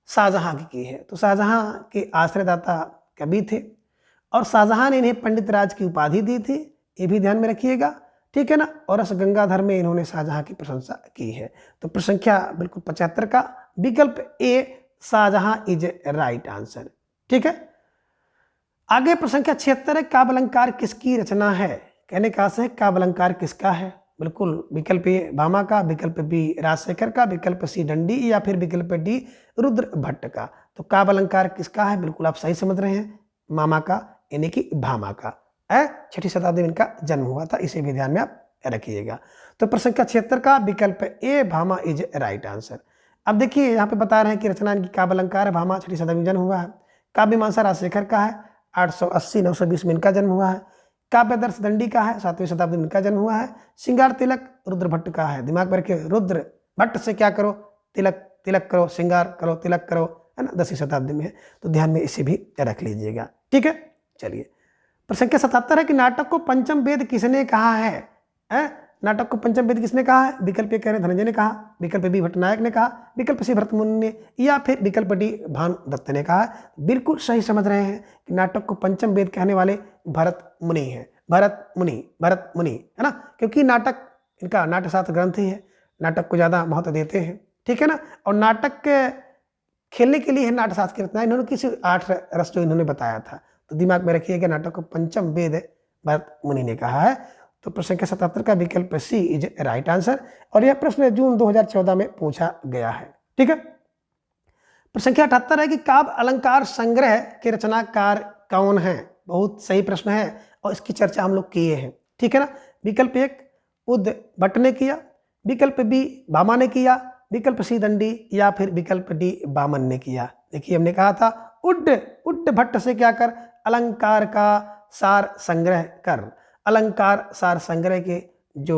शाहजहां की है। तो शाहजहां के आश्रयदाता कवि थे और शाहजहां ने इन्हें पंडित राज की उपाधि दी थी, ये भी ध्यान में रखिएगा, ठीक है ना। और रस गंगाधर में इन्होंने शाहजहां की प्रशंसा की है। तो प्रश्न संख्या बिल्कुल 75 का विकल्प ए शाहजहां इज राइट आंसर, ठीक है। आगे प्रश्न संख्या 76 है काव्य अलंकार किसकी रचना है। कहने का आशय है काव्य अलंकार किसका है। बिल्कुल विकल्प ए भामा का, विकल्प बी राजशेखर का, विकल्प सी दंडी, या फिर विकल्प डी रुद्र भट्ट का। तो काव्य अलंकार किसका है, बिल्कुल आप सही समझ रहे हैं, मामा का यानी कि भामा का। 6वीं शताब्दी में इनका जन्म हुआ था, इसे भी ध्यान में आप रखिएगा। तो प्रश्न संख्या 76 का विकल्प ए भामा इज राइट आंसर। अब देखिए यहाँ पे बता रहे हैं कि रचना इनकी काव्य अलंकार है, भामा 6वीं शताब्दी में जन्म हुआ है। काव्य मीमांसा राजशेखर का है, 880-920 में इनका जन्म हुआ है। काव्यदर्श दंडी का है, 7वीं शताब्दी में इनका जन्म हुआ है। श्रृंगार तिलक रुद्र भट्ट का है। दिमाग में रखिए, रुद्र भट्ट से क्या करो, तिलक, तिलक करो, श्रृंगार करो, तिलक करो, है ना, 10वीं शताब्दी में है। तो ध्यान में इसे भी रख लीजिएगा, ठीक है। चलिए प्रश्न संख्या 77 है कि नाटक को पंचम वेद किसने कहा है। नाटक को पंचम वेद किसने कहा है। विकल्प ए कह रहे धनंजय ने कहा, विकल्प बी भट्टनायक ने कहा, विकल्प सी भरत मुनि ने, या फिर विकल्प डी भानु दत्त ने कहा। बिल्कुल सही समझ रहे हैं कि नाटक को पंचम वेद कहने वाले भरत मुनि हैं। भरत मुनि, भरत मुनि, है ना, क्योंकि नाटक इनका नाट्यशास्त्र ग्रंथ ही है, नाटक को ज़्यादा महत्व देते हैं, ठीक है ना। और नाटक के खेलने के लिए है नाट्यशास्त्र की रचना, इन्होंने किसी 8 रस जो इन्होंने बताया था। तो दिमाग में रखिएगा नाटक को पंचम वेद भरत मुनि ने कहा है। तो प्रश्न संख्या 77 का विकल्प सी इज राइट आंसर। और यह प्रश्न जून 2014 में पूछा गया है, ठीक है। प्रश्न संख्या 78 है कि काव्य अलंकार संग्रह के रचनाकार कौन है। बहुत सही प्रश्न है और इसकी चर्चा हम लोग किए हैं, ठीक है ना। विकल्प एक उद भट्ट ने किया, विकल्प बी भामा ने किया, विकल्प सी दंडी, या फिर विकल्प डी बामन ने किया। देखिए हमने कहा था उड भट्ट से क्या कर, अलंकार का सार संग्रह कर। अलंकार सार संग्रह के जो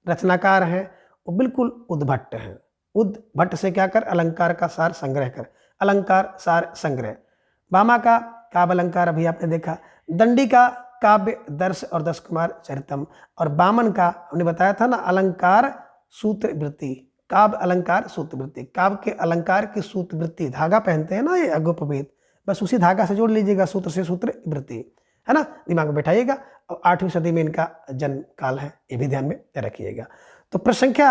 रचनाकार हैं वो बिल्कुल उद्भट्ट हैं। उद्भट्ट से क्या कर, अलंकार का सार संग्रह कर, अलंकार सार संग्रह। भामा का काव्य अलंकार अभी आपने देखा, दंडी का काव्य दर्श और दश कुमार चरितम, और बामन का हमने बताया था ना अलंकार सूत्र वृत्ति। काव्य अलंकार सूत्र वृत्ति, काव्य के अलंकार की सूत्र वृत्ति, धागा पहनते हैं ना ये अगोपवेद, बस उसी धागा से जोड़ लीजिएगा, सूत्र से सूत्र वृत्ति, है ना, दिमाग में बैठाइएगा। और 8वीं सदी में इनका जन्म काल है, ये भी ध्यान में रखिएगा। तो प्रश्न संख्या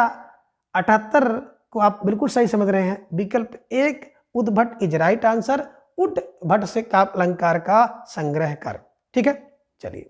78 को आप बिल्कुल सही समझ रहे हैं। विकल्प एक उद्भट इज राइट आंसर। उद्भट से काव्य अलंकार का संग्रह कर, ठीक है। चलिए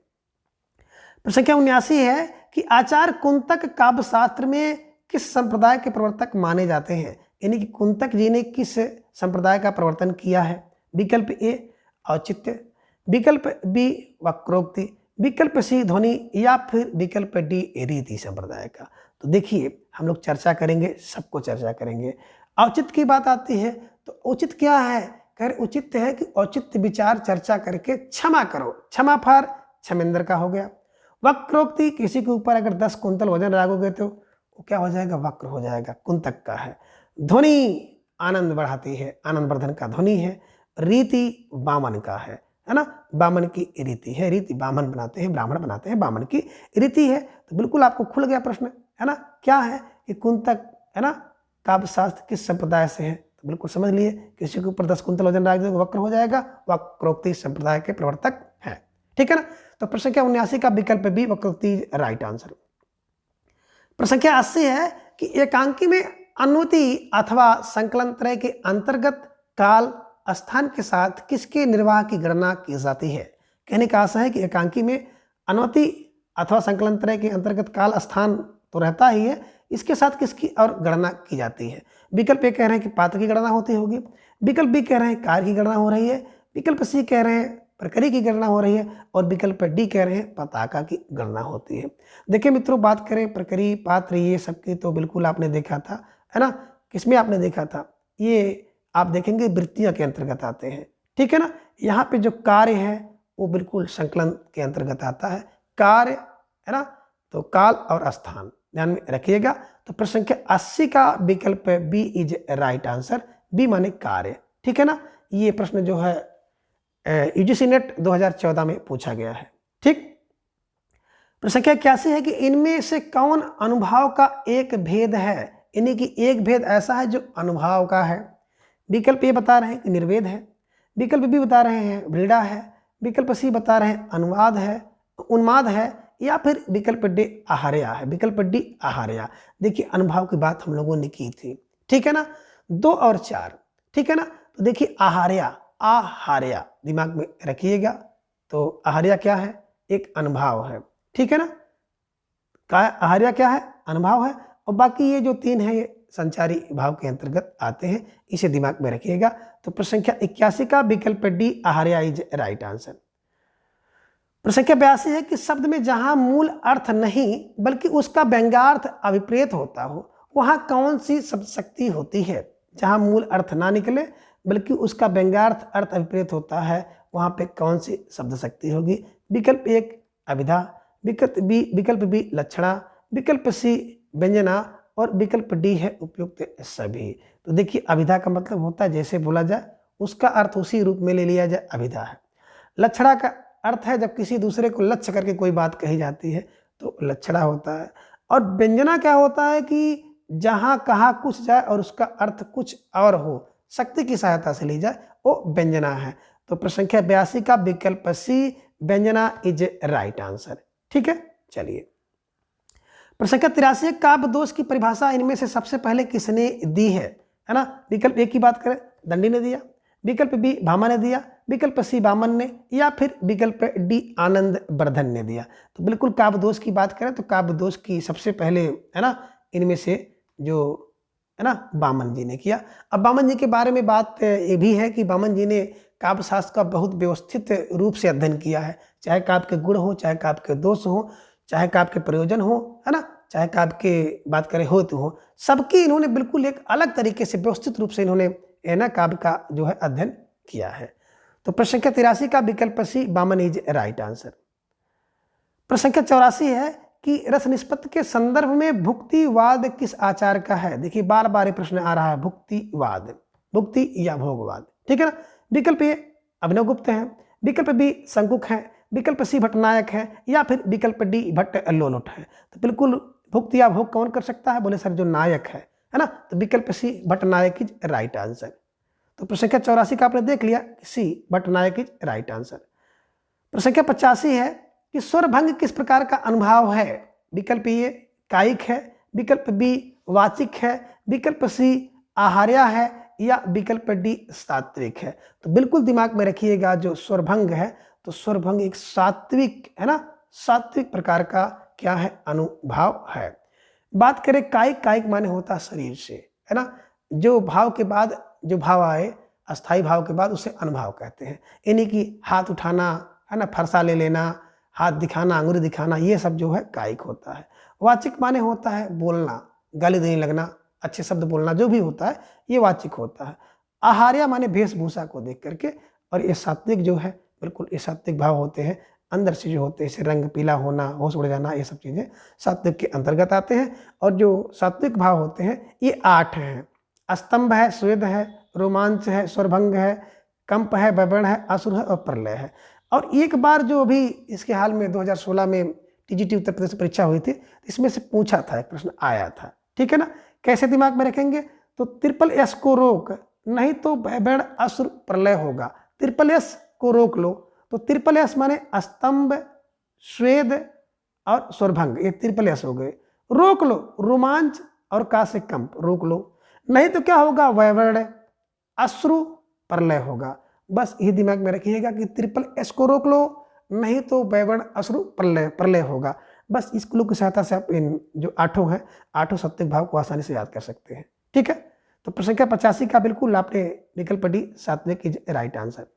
प्रश्न संख्या 79 है कि आचार्य कुंतक काव्य शास्त्र में किस संप्रदाय के प्रवर्तक माने जाते हैं। यानी कि कुंतक जी ने किस संप्रदाय का प्रवर्तन किया है। विकल्प ए औचित्य, विकल्प बी वक्रोक्ति, विकल्प सी ध्वनि, या फिर विकल्प डी रीति संप्रदाय का। तो देखिए हम लोग चर्चा करेंगे, सबको चर्चा करेंगे। औचित्य की बात आती है तो औचित्य क्या है, कह रहे औचित्य है कि औचित्य विचार चर्चा करके क्षमा करो, क्षमा फार क्षमेंद्र का हो गया। वक्रोक्ति, किसी के ऊपर अगर 10 कुंतल वजन लागोगे तो वो क्या हो जाएगा, वक्र हो जाएगा, कुंतक का है। ध्वनि आनंद बढ़ाती है, आनंद वर्धन का ध्वनि है। रीति बामन का है ना, बामन की रीति है, रीति बामन बनाते हैं, ब्राह्मण बनाते हैं, बामन की रीति है। तो बिल्कुल आपको खुल गया प्रश्न, है ना, क्या है कि कुंतक, है ना, काव्य शास्त्र किस संप्रदाय से है। तो बिल्कुल समझ लिए, किसी के ऊपर 10 कुंतल वजन रख दो वक्र हो जाएगा, वक्रोक्ति संप्रदाय के प्रवर्तक है, ठीक है ना। तो प्रश्न संख्या 79 का विकल्प बी वक्रोक्ति राइट आंसर। प्रश्न संख्या 80 है कि एकांकी में अनुति अथवा संकलन त्रय के अंतर्गत काल स्थान के साथ किसके निर्वाह की गणना की जाती है। कहने का आशा है कि एकांकी में अनुति अथवा संकलन त्रय के अंतर्गत काल स्थान तो रहता ही है, इसके साथ किसकी और गणना की जाती है। विकल्प ए कह रहे हैं कि पात्र की गणना होती होगी, विकल्प बी कह रहे हैं कार्य की गणना हो रही है, विकल्प सी कह रहे हैं प्रक्रिया की गणना हो रही है और विकल्प डी कह रहे हैं पताका की गणना होती है। देखिए मित्रों, बात करें प्रक्रिया पात्र ये सब की तो बिल्कुल आपने देखा था, है ना। किसमें आपने देखा था, ये आप देखेंगे वृत्तियां के अंतर्गत आते हैं, ठीक है ना। यहाँ पे जो कार्य है वो बिल्कुल संकलन के अंतर्गत आता है, कार्य, है ना। तो काल और स्थान ध्यान में रखिएगा। तो प्रश्न संख्या 80 का विकल्प B is right answer, B माने कार्य, ठीक है ना। ये प्रश्न जो है यूजीसी नेट 2014 में पूछा गया है, ठीक। प्रश्न संख्या 81 है कि इनमें से कौन अनुभाव का एक भेद है, यानी कि एक भेद ऐसा है जो अनुभाव का है। विकल्प ए बता रहे हैं कि निर्वेद है, विकल्प बी बता रहे हैं व्रीड़ा है, विकल्प सी बता रहे हैं अनुवाद है, उन्माद है, या फिर विकल्प डी आहार्या है। विकल्प डी आहार्या। देखिए अनुभाव की बात हम लोगों ने की थी, ठीक है ना, 2 और 4, ठीक है ना। तो देखिए आहार्या, आहार्या दिमाग में रखिएगा। तो आहार्या क्या है, एक अनुभाव है, ठीक है ना। आहार्या क्या है, अनुभाव है, और बाकी ये जो 3 है ये संचारी भाव के अंतर्गत आते हैं, इसे दिमाग में रखिएगा। तो प्रश्न संख्या 81 का विकल्प डी आहार्या इज राइट आंसर। प्रश्न संख्या 82 है कि शब्द में जहां मूल अर्थ नहीं बल्कि उसका व्यंग्यार्थ अभिप्रेत होता हो वहां कौन सी शब्द शक्ति होती है। जहां मूल अर्थ ना निकले बल्कि उसका व्यंग्यार्थ अर्थ अभिप्रेत होता है वहां पे कौन सी शब्द शक्ति होगी। विकल्प 1 अभिधा, विकल्प बी लक्षणा, विकल्प सी व्यंजना और विकल्प डी है उपयुक्त सभी। तो देखिए अभिधा का मतलब होता है जैसे बोला जाए उसका अर्थ उसी रूप में ले लिया जाए, अभिधा है। लक्षणा का अर्थ है जब किसी दूसरे को लक्ष्य करके कोई बात कही जाती है तो लक्षणा होता है। और व्यंजना क्या होता है कि जहां कहा कुछ जाए और उसका अर्थ कुछ और हो, शक्ति की सहायता से ली जाए, वो व्यंजना है। तो प्रश्न संख्या 82 का विकल्प सी व्यंजना इज राइट आंसर, ठीक है। चलिए प्रश्न संख्या 83 काव्य दोष की परिभाषा इनमें से सबसे पहले किसने दी है ना। विकल्प ए की बात करें दंडी ने दिया, विकल्प बी भामा ने दिया, विकल्प सी बामन ने, या फिर विकल्प डी आनंद वर्धन ने दिया। तो बिल्कुल काव्य दोष की बात करें तो काव्य दोष की सबसे पहले, है ना, इनमें से जो है ना बामन जी ने किया। अब बामन जी के बारे में बात ये भी है कि बामन जी ने काव्य शास्त्र का बहुत व्यवस्थित रूप से अध्ययन किया है, चाहे काव्य के गुण हो, चाहे काव्य के दोष हो, चाहे काव्य के प्रयोजन हो, है ना, चाहे काव्य के बात करें हेतु हो, सबकी इन्होंने बिल्कुल एक अलग तरीके से व्यवस्थित रूप से इन्होंने है ना काव्य का जो है अध्ययन किया है। तो प्रश्न संख्या 83 का विकल्प सी बामन इज राइट आंसर। प्रश्न संख्या 84 है कि रस निष्पत्ति के संदर्भ में भुक्तिवाद किस आचार का है। देखिए बार बार प्रश्न आ रहा है, भुक्तिवाद, भुक्ति या भोगवाद, ठीक है ना। विकल्प ए अभिनव गुप्त है, विकल्प बी शंकुक है, विकल्प सी भट्टनायक है, या फिर विकल्प डी भट्ट लोलुट है। तो बिल्कुल भुक्ति या भोग कौन कर सकता है, बोले सर जो नायक है ना। तो विकल्प सी भट्टनायक इज राइट आंसर। तो प्रश्न संख्या 84 का आपने देख लिया, सी भट्टनायक इज राइट आंसर। प्रश्न संख्या 85 है कि स्वरभंग किस प्रकार का अनुभाव है। विकल्प ए कायिक है, विकल्प बी वाचिक है, विकल्प सी आहार्या है, या विकल्प डी सात्विक है। तो बिल्कुल दिमाग में रखिएगा जो स्वरभंग है तो स्वरभंग एक सात्विक, है ना, सात्विक प्रकार का क्या है अनुभाव है। बात करें कायिक, कायिक माने होता शरीर से, है ना, जो भाव के बाद जो भाव आए अस्थाई भाव के बाद उसे अनुभाव कहते हैं। यानी कि हाथ उठाना, है ना, फरसा ले लेना, हाथ दिखाना, अंगुली दिखाना, ये सब जो है कायिक होता है। वाचिक माने होता है बोलना, गाली देने लगना, अच्छे शब्द बोलना, जो भी होता है ये वाचिक होता है। आहार्या माने वेशभूषा को देख करके, और ये सात्विक जो है बिल्कुल ये सात्विक भाव होते हैं, अंदर से जो होते हैं जैसे रंग पीला होना, होश उड़ जाना, ये सब चीज़ें सात्विक के अंतर्गत आते हैं। और जो सात्विक भाव होते हैं ये 8 हैं, स्तंभ है, स्वेद है, रोमांच है, स्वरभंग है, कंप है, बबण है, असुर है और प्रलय है। और एक बार जो अभी इसके हाल में 2016 में टीजीटी उत्तर प्रदेश परीक्षा हुई थी, इसमें से पूछा था, एक प्रश्न आया था, ठीक है ना। कैसे दिमाग में रखेंगे, तो ट्रिपल एस को रोक, नहीं तो बबण असुर प्रलय होगा। ट्रिपल एस को रोक लो तो ट्रिपल एस माने स्तंभ, स्वेद और स्वरभंग, ये ट्रिपल एस हो गए। रोक लो, रोमांच और का से कंप, रोक लो। नहीं तो क्या होगा, वैवर्ण, अश्रु, प्रलय होगा। बस ये दिमाग में रखिएगा कि ट्रिपल एस को रोक लो, नहीं तो वैवर्ण, अश्रु, प्रलय, प्रलय होगा। बस इस क्लू की सहायता से आप इन जो आठों हैं, आठों सत्विक भाव को आसानी से याद कर सकते हैं। ठीक है, तो प्रश्न संख्या 85 का बिल्कुल आपने विकल्प डी सात्विक इज राइट आंसर।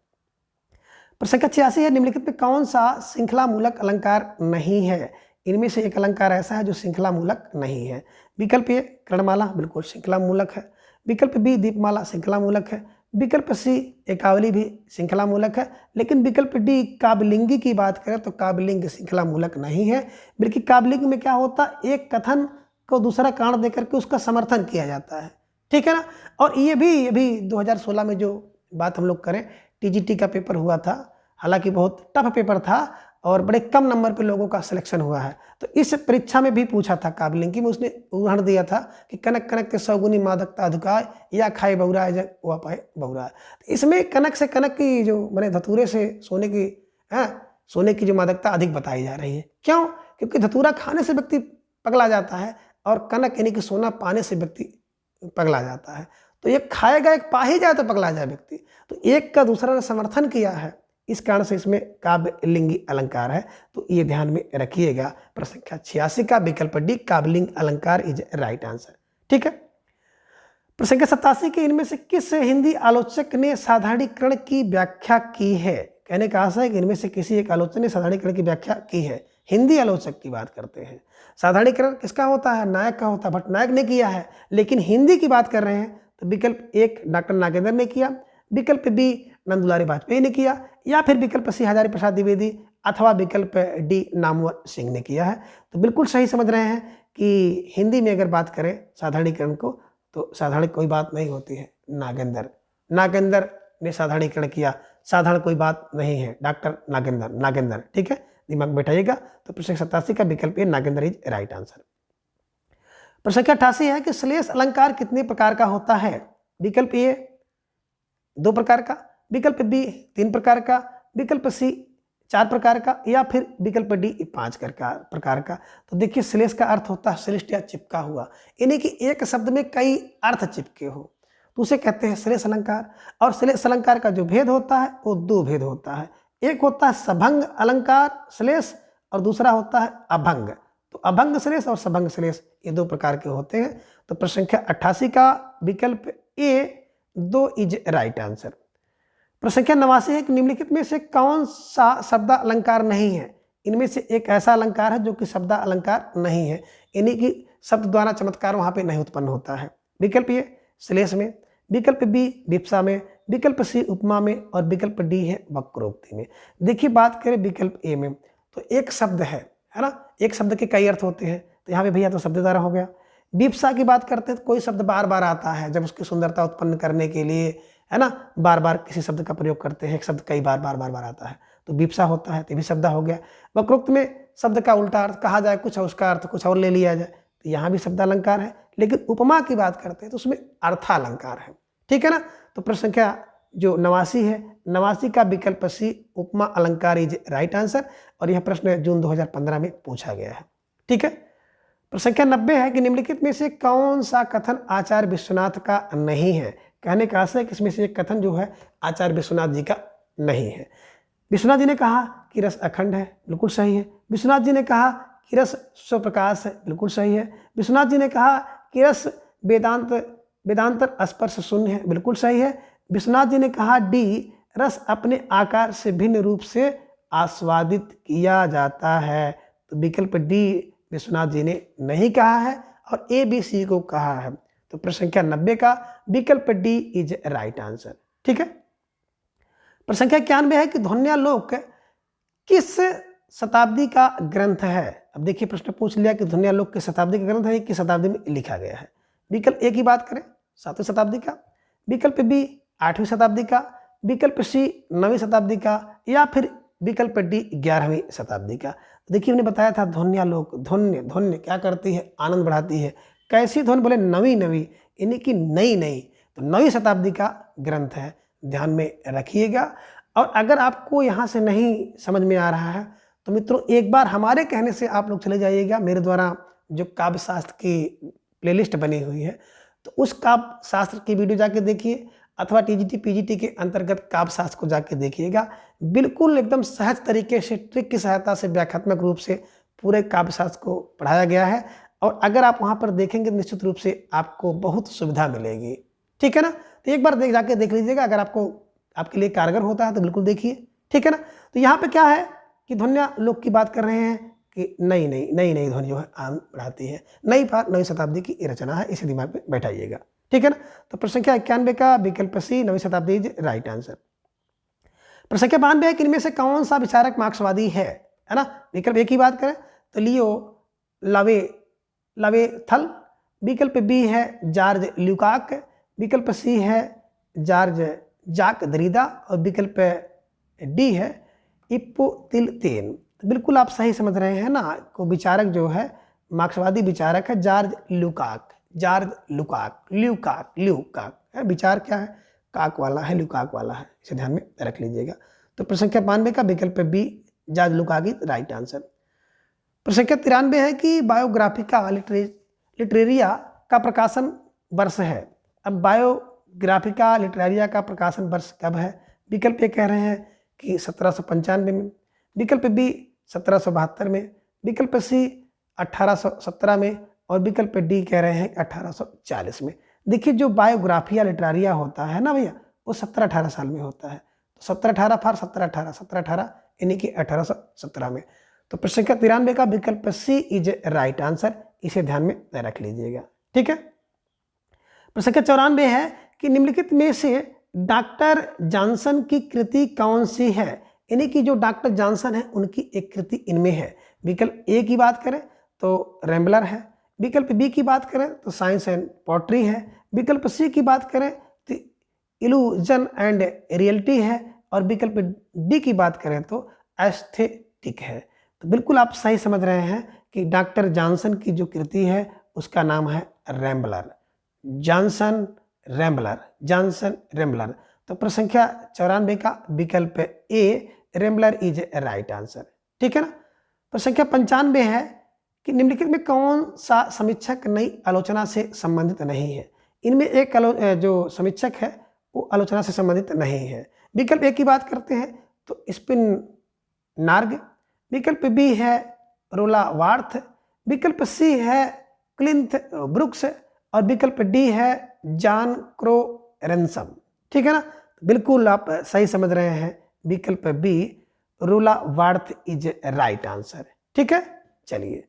प्रश्न संख्या 86 है, निम्नलिखित में कौन सा श्रृंखला मूलक अलंकार नहीं है? इनमें से एक अलंकार ऐसा है जो श्रृंखला मूलक नहीं है। विकल्प ए कर्णमाला, बिल्कुल श्रृंखला मूलक है। विकल्प बी दीपमाला, श्रृंखला मूलक है। विकल्प सी एकावली भी श्रृंखला मूलक है। लेकिन विकल्प डी काव्यलिंगी की बात करें तो काव्यलिंग श्रृंखला मूलक नहीं है, बल्कि काव्यलिंग में क्या होता, एक कथन को दूसरा कारण देकर के उसका समर्थन किया जाता है। ठीक है ना। और ये भी अभी 2016 में जो बात हम लोग करें, टीजीटी का पेपर हुआ था, हालांकि बहुत टफ पेपर था और बड़े कम नंबर पे लोगों का सिलेक्शन हुआ है। तो इस परीक्षा में भी पूछा था काव्यलिंगी में, उसने उदाहरण दिया था कि कनक कनक के सौगुनी मादकता अधुकाय, या खाए बहुराय जग हुआ पाए बहुराय। तो इसमें कनक से कनक की जो मैंने धतूरे से सोने की जो मादकता अधिक बताई जा रही है। क्यों? क्योंकि धतूरा खाने से व्यक्ति पगला जाता है और कनक यानी कि सोना पाने से व्यक्ति पगला जाता है। तो एक खाएगा, एक पा ही जाए तो पगला जाए व्यक्ति। तो एक का दूसरा ने समर्थन किया है, इस कारण से इसमें काव्यलिंगी अलंकार है। तो ये ध्यान में रखिएगा। प्रश्न संख्या 86 का विकल्प डी काव्यलिंग अलंकार इज राइट आंसर। ठीक है। प्रश्न संख्या 87 के इनमें से किस हिंदी आलोचक ने साधारणीकरण की व्याख्या की है? कहने का आशा है कि इनमें से किसी एक आलोचक ने साधारणीकरण की व्याख्या की है। हिंदी आलोचक की बात करते हैं। साधारणीकरण किसका होता है? नायक का होता है, भट्टनायक ने किया है। लेकिन हिंदी की बात कर रहे हैं तो विकल्प एक डॉक्टर नागेंद्र ने किया, विकल्प बी नंदुलारी वाजपेयी ने किया, या फिर विकल्प सी हजारी प्रसाद द्विवेदी, अथवा विकल्प डी नामवर सिंह ने किया है। तो बिल्कुल सही समझ रहे हैं कि हिंदी में अगर बात करें साधारणीकरण को, तो साधारण कोई बात नहीं होती है, नागेंद्र ने साधारणीकरण किया। साधारण कोई बात नहीं है, डॉक्टर नागेंद्र। ठीक है, दिमाग बैठाइएगा। तो प्रश्न 87 का विकल्प ए नागेंद्र इज राइट आंसर। प्रश्न 88 है कि श्लेष अलंकार कितने प्रकार का होता है? विकल्प ए 2 प्रकार का, विकल्प बी 3 प्रकार का, विकल्प सी 4 प्रकार का, या फिर विकल्प डी 5 प्रकार का। तो देखिए, श्लेष का अर्थ होता है श्लिष्ट या चिपका हुआ, यानी कि एक शब्द में कई अर्थ चिपके हो, तो उसे कहते हैं श्लेष अलंकार। और श्लेष अलंकार का जो भेद होता है वो 2 भेद होता है। एक होता है सभंग अलंकार श्लेष और दूसरा होता है अभंग। तो अभंग श्लेष और सभंग श्लेष ये 2 प्रकार के होते हैं। तो प्रश्न संख्या 88 का विकल्प ए 2 इज राइट आंसर। प्रश्न संख्या 89 है कि निम्नलिखित में से कौन सा शब्द अलंकार नहीं है? इनमें से एक ऐसा अलंकार है जो कि शब्द अलंकार नहीं है, यानी कि शब्द द्वारा चमत्कार वहां पे नहीं उत्पन्न होता है। विकल्प ए श्लेष में, विकल्प बी विप्सा में, विकल्प सी उपमा में, और विकल्प डी है वक्रोक्ति में। देखिए, बात करें विकल्प ए में, तो एक शब्द है ना, एक शब्द के कई अर्थ होते हैं। तो यहाँ पे भैया तो शब्द द्वारा हो गया। विप्सा की बात करते हैं तो कोई शब्द बार बार आता है, जब उसकी सुंदरता उत्पन्न करने के लिए, है ना, बार बार किसी शब्द का प्रयोग करते हैं, एक शब्द कई बार आता है, तो विप्सा होता है, तो भी शब्द हो गया। वक्रोक्त में शब्द का उल्टा अर्थ कहा जाए, कुछ उसका अर्थ कुछ और ले लिया जाए, तो यहाँ भी शब्द अलंकार है। लेकिन उपमा की बात करते हैं तो उसमें अर्थालंकार है। ठीक है ना। तो प्रश्न संख्या जो 89 है, 89 का विकल्प सी उपमा अलंकार इज राइट आंसर। और यह प्रश्न जून 2015 में पूछा गया है। ठीक है। प्रश्न संख्या 90 है कि निम्नलिखित में से कौन सा कथन आचार्य विश्वनाथ का नहीं है? कहने का आशय है कि इसमें से एक कथन जो है आचार्य विश्वनाथ जी का नहीं है। विश्वनाथ जी ने कहा कि रस अखंड है, बिल्कुल सही है। विश्वनाथ जी ने कहा कि रस स्वप्रकाश है, बिल्कुल सही है। विश्वनाथ जी ने कहा कि रस वेदांतर स्पर्श शून्य है, बिल्कुल सही है। विश्वनाथ जी ने कहा डी रस अपने आकार से भिन्न रूप से आस्वादित किया जाता है। तो विकल्प डी विश्वनाथ जी ने नहीं कहा है और ए बी सी को कहा है। तो प्रश्न संख्या 90 का विकल्प डी इज राइट आंसर। ठीक है। प्रश्न संख्या 91 है कि ध्वन्यालोक किस शताब्दी का ग्रंथ है? अब देखिए, प्रश्न पूछ लिया कि ध्वन्यालोक किस शताब्दी का ग्रंथ है, किस शताब्दी में लिखा गया है। विकल्प ए की बात करें 7वीं शताब्दी का, विकल्प बी 8वीं शताब्दी का, विकल्प सी 9वीं शताब्दी का, या फिर विकल्प डी 11वीं शताब्दी का। देखिए, हमने बताया था ध्वन्यालोक, ध्वन्य क्या करती है? आनंद बढ़ाती है। कैसी ध्वनि? बोले नवी, यानी कि नई। तो 9वीं शताब्दी का ग्रंथ है, ध्यान में रखिएगा। और अगर आपको यहाँ से नहीं समझ में आ रहा है तो मित्रों एक बार हमारे कहने से आप लोग चले जाइएगा, मेरे द्वारा जो काव्य शास्त्र की प्लेलिस्ट बनी हुई है तो उस काव्य शास्त्र की वीडियो जाके देखिए, अथवा टीजीटी पीजीटी के अंतर्गत काव्य शास्त्र को जाके देखिएगा। बिल्कुल एकदम सहज तरीके से ट्रिक की सहायता से व्याख्यात्मक रूप से पूरे काव्य शास्त्र को पढ़ाया गया है, और अगर आप वहाँ पर देखेंगे तो निश्चित रूप से आपको बहुत सुविधा मिलेगी। ठीक है ना, तो एक बार जाके देख लीजिएगा, अगर आपको आपके लिए कारगर होता है तो बिल्कुल देखिए। ठीक है ना, तो यहाँ पे क्या है कि ध्वनियाँ लोग की बात कर रहे हैं कि नई नई ध्वनि जो है आम बढ़ाती है, नई बात 9वीं शताब्दी की रचना है, इसे दिमाग में बैठाइएगा। ठीक है ना, तो प्रश्न संख्या 91 का विकल्प सी 9वीं शताब्दी इज राइट आंसर। प्रश्न संख्या 92 है कि इनमें से कौन सा विचारक मार्क्सवादी है ना। विकल्प ए की बात करें तो लियो लावेथल, विकल्प बी है जॉर्ज ल्यूकाक, विकल्प सी है जॉर्ज जाक दरीदा, और विकल्प डी है इप्पोतिलतेन। तो बिल्कुल आप सही समझ रहे हैं ना, को विचारक जो है मार्क्सवादी विचारक है जॉर्ज ल्यूकाक। ल्यूकाक है, विचार क्या है, काक वाला है, ल्यूकाक वाला है, इसे ध्यान में रख लीजिएगा। तो प्रश्न संख्या 92 का विकल्प B George Lukacs is right answer. प्रश्न संख्या 93 है कि बायोग्राफिका लिटरेरिया का प्रकाशन वर्ष है। अब बायोग्राफिका लिटरेरिया का प्रकाशन वर्ष कब है। विकल्प ए कह रहे हैं कि 1795 में, विकल्प बी 1772 में, विकल्प सी 1817 में, और विकल्प डी कह रहे हैं 1840 में। देखिए जो बायोग्राफिया लिटरेरिया होता है ना भैया, वो 17-18 साल में होता है। तो 17-18 फार 17-18 यानी कि 1817 में। तो प्रश्न संख्या 93 का विकल्प सी इज राइट आंसर, इसे ध्यान में रख लीजिएगा। ठीक है, प्रश्न संख्या 94 है कि निम्नलिखित में से डॉक्टर जॉनसन की कृति कौन सी है, यानी कि जो डॉक्टर जॉनसन है उनकी एक कृति इनमें है। विकल्प ए की बात करें तो रैम्बलर है, विकल्प बी की बात करें तो साइंस एंड पोट्री है, विकल्प सी की बात करें तो इल्यूजन एंड रियलिटी है, और विकल्प डी की बात करें तो एस्थेटिक है। तो बिल्कुल आप सही समझ रहे हैं कि डॉक्टर जॉनसन की जो कृति है उसका नाम है रैम्बलर, जॉनसन रैम्बलर। तो प्रश्न संख्या 94 का विकल्प ए रैम्बलर इज राइट आंसर। ठीक है ना। प्रश्न संख्या 95 है कि निम्नलिखित में कौन सा समीक्षक नई आलोचना से संबंधित नहीं है। इनमें एक जो समीक्षक है वो आलोचना से संबंधित नहीं है। विकल्प ए की बात करते हैं तो स्पिन नार्ग, विकल्प बी है रोला वार्थ, विकल्प सी है क्लिंथ ब्रुक्स, और विकल्प डी है जॉन क्रो रेंसम। ठीक है ना, बिल्कुल आप सही समझ रहे हैं, विकल्प बी रोला वार्थ इज राइट आंसर। ठीक है, चलिए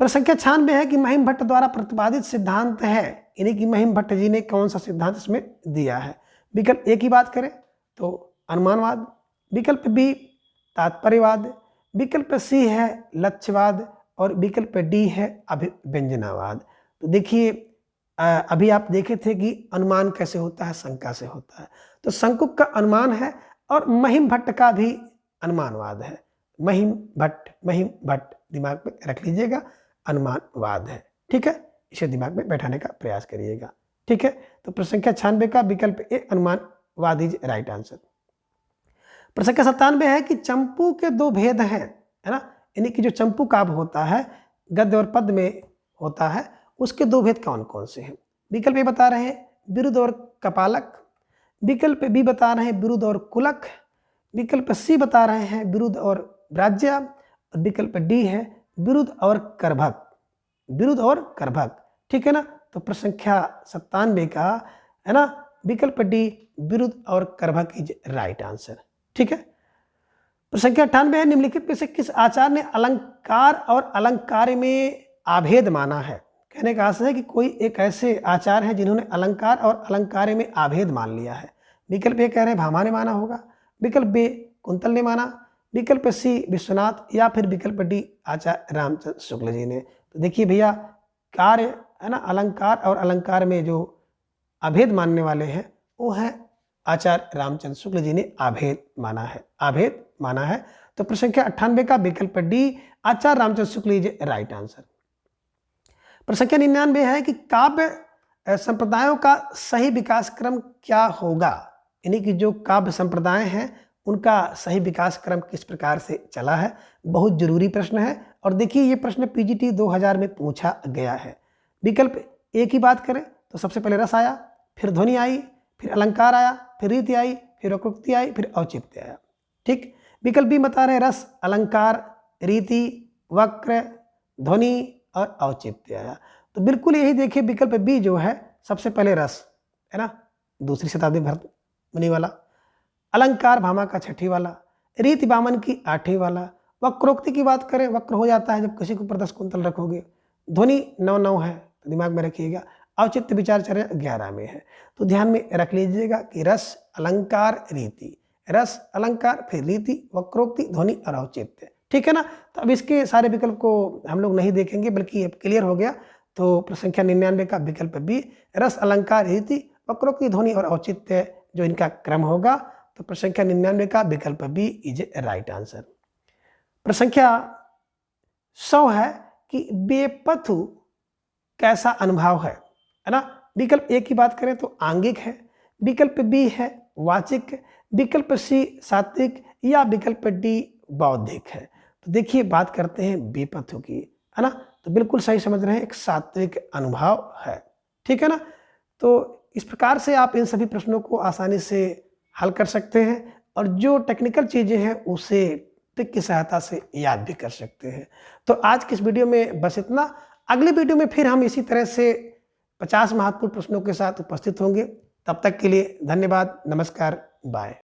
प्रश्न संख्या 96 है कि महिम भट्ट द्वारा प्रतिपादित सिद्धांत है, यानी कि महिम भट्ट जी ने कौन सा सिद्धांत इसमें दिया है। विकल्प ए की बात करें तो अनुमानवाद, विकल्प बी तात्पर्यवाद, विकल्प सी है लक्ष्यवाद, और विकल्प डी है अभिव्यंजनावाद। तो देखिए अभी आप देखे थे कि अनुमान कैसे होता है, शंका से होता है। तो शंकुक का अनुमान है और महिम भट्ट का भी अनुमानवाद है। महिम भट्ट दिमाग में रख लीजिएगा, अनुमानवाद है। ठीक है, इसे दिमाग में बैठाने का प्रयास करिएगा। ठीक है, तो प्रश्न संख्या 96 का विकल्प ए अनुमानवाद इज राइट आंसर। प्रश्न संख्या 97 है कि चंपू के दो भेद हैं, है ना, यानी कि जो चंपू काव्य होता है गद्य और पद्य में होता है, उसके दो भेद कौन कौन से हैं। विकल्प ए बता रहे हैं विरुद्ध और कपालक, विकल्प बी बता रहे हैं विरुद्ध और कुलक, विकल्प सी बता रहे हैं विरुद्ध और व्राज्य, और विकल्प डी है विरुद्ध और करभक। ठीक है ना, तो प्रश्न संख्या 97 का है ना विकल्प डी विरुद्ध और करभक इज राइट आंसर। ठीक है, प्रश्न संख्या 98 है निम्नलिखित में से किस आचार्य ने अलंकार और अलंकार में आभेद माना है। कहने का आशय है कि कोई एक ऐसे आचार्य हैं जिन्होंने अलंकार और अलंकार में आभेद मान लिया है। विकल्प ए कह रहे हैं भामा ने माना होगा, विकल्प बी कुंतल ने माना, विकल्प सी विश्वनाथ, या फिर विकल्प डी आचार्य रामचंद्र शुक्ल जी ने। तो देखिए भैया कार्य है ना, अलंकार और अलंकार में जो अभेद मानने वाले हैं वो है आचार्य रामचंद्र शुक्ल जी ने अभेद माना है। तो प्रश्न संख्या 98 का विकल्प D Acharya Ramchandra Shukla is right answer. प्रश्न संख्या 99 है कि काव्य संप्रदायों का सही विकास क्रम क्या होगा, यानी कि जो काव्य संप्रदाय हैं उनका सही विकास क्रम किस प्रकार से चला है, बहुत जरूरी प्रश्न है। और देखिए ये प्रश्न पीजीटी 2000 में पूछा गया है। विकल्प ए की बात करें तो सबसे पहले रस आया, फिर ध्वनि आई, फिर अलंकार आया, फिर रीति आई, फिर वक्रोक्ति आई, फिर औचित्य आया। ठीक। विकल्प बी बता रहे हैं रस, अलंकार, रीति, वक्र, ध्वनि और औचित्य आया। तो बिल्कुल यही देखिए विकल्प बी जो है सबसे पहले रस है ना, दूसरी शताब्दी भरत मुनि वाला, अलंकार भामा का छठी वाला, रीति वामन की आठवीं वाला, वक्रोक्ति की बात करें वक्र हो जाता है जब किसी के ऊपर 10 कुंतल रखोगे, ध्वनि 9 है तो दिमाग में रखिएगा, औचित्य विचारचर्या 11 में है। तो ध्यान में रख लीजिएगा कि रस, अलंकार, रीति, रस, अलंकार, फिर रीति, वक्रोक्ति, ध्वनि और औचित्य। ठीक है ना। तो अब इसके सारे विकल्प को हम लोग नहीं देखेंगे, बल्कि अब क्लियर हो गया। तो प्रश्न संख्या 99 का विकल्प बी, रस, अलंकार, रीति, वक्रोक्ति, ध्वनि और औचित्य जो इनका क्रम होगा। तो प्रश्न संख्या 99 का विकल्प B is a right answer. प्रश्न संख्या 100 है कि बेपथु कैसा अनुभाव है ना। विकल्प ए की बात करें तो आंगिक है, विकल्प बी है वाचिक, विकल्प सी सात्विक या विकल्प डी बौद्धिक है। तो देखिए बात करते हैं बेपथु की, है ना। तो बिल्कुल सही समझ रहे हैं, एक सात्विक अनुभव है। ठीक है ना। तो इस प्रकार से आप इन सभी प्रश्नों को आसानी से हल कर सकते हैं और जो टेक्निकल चीज़ें हैं उसे ट्रिक की सहायता से याद भी कर सकते हैं। तो आज की इस वीडियो में बस इतना। अगले वीडियो में फिर हम इसी तरह से 50 महत्वपूर्ण प्रश्नों के साथ उपस्थित होंगे। तब तक के लिए धन्यवाद, नमस्कार, बाय।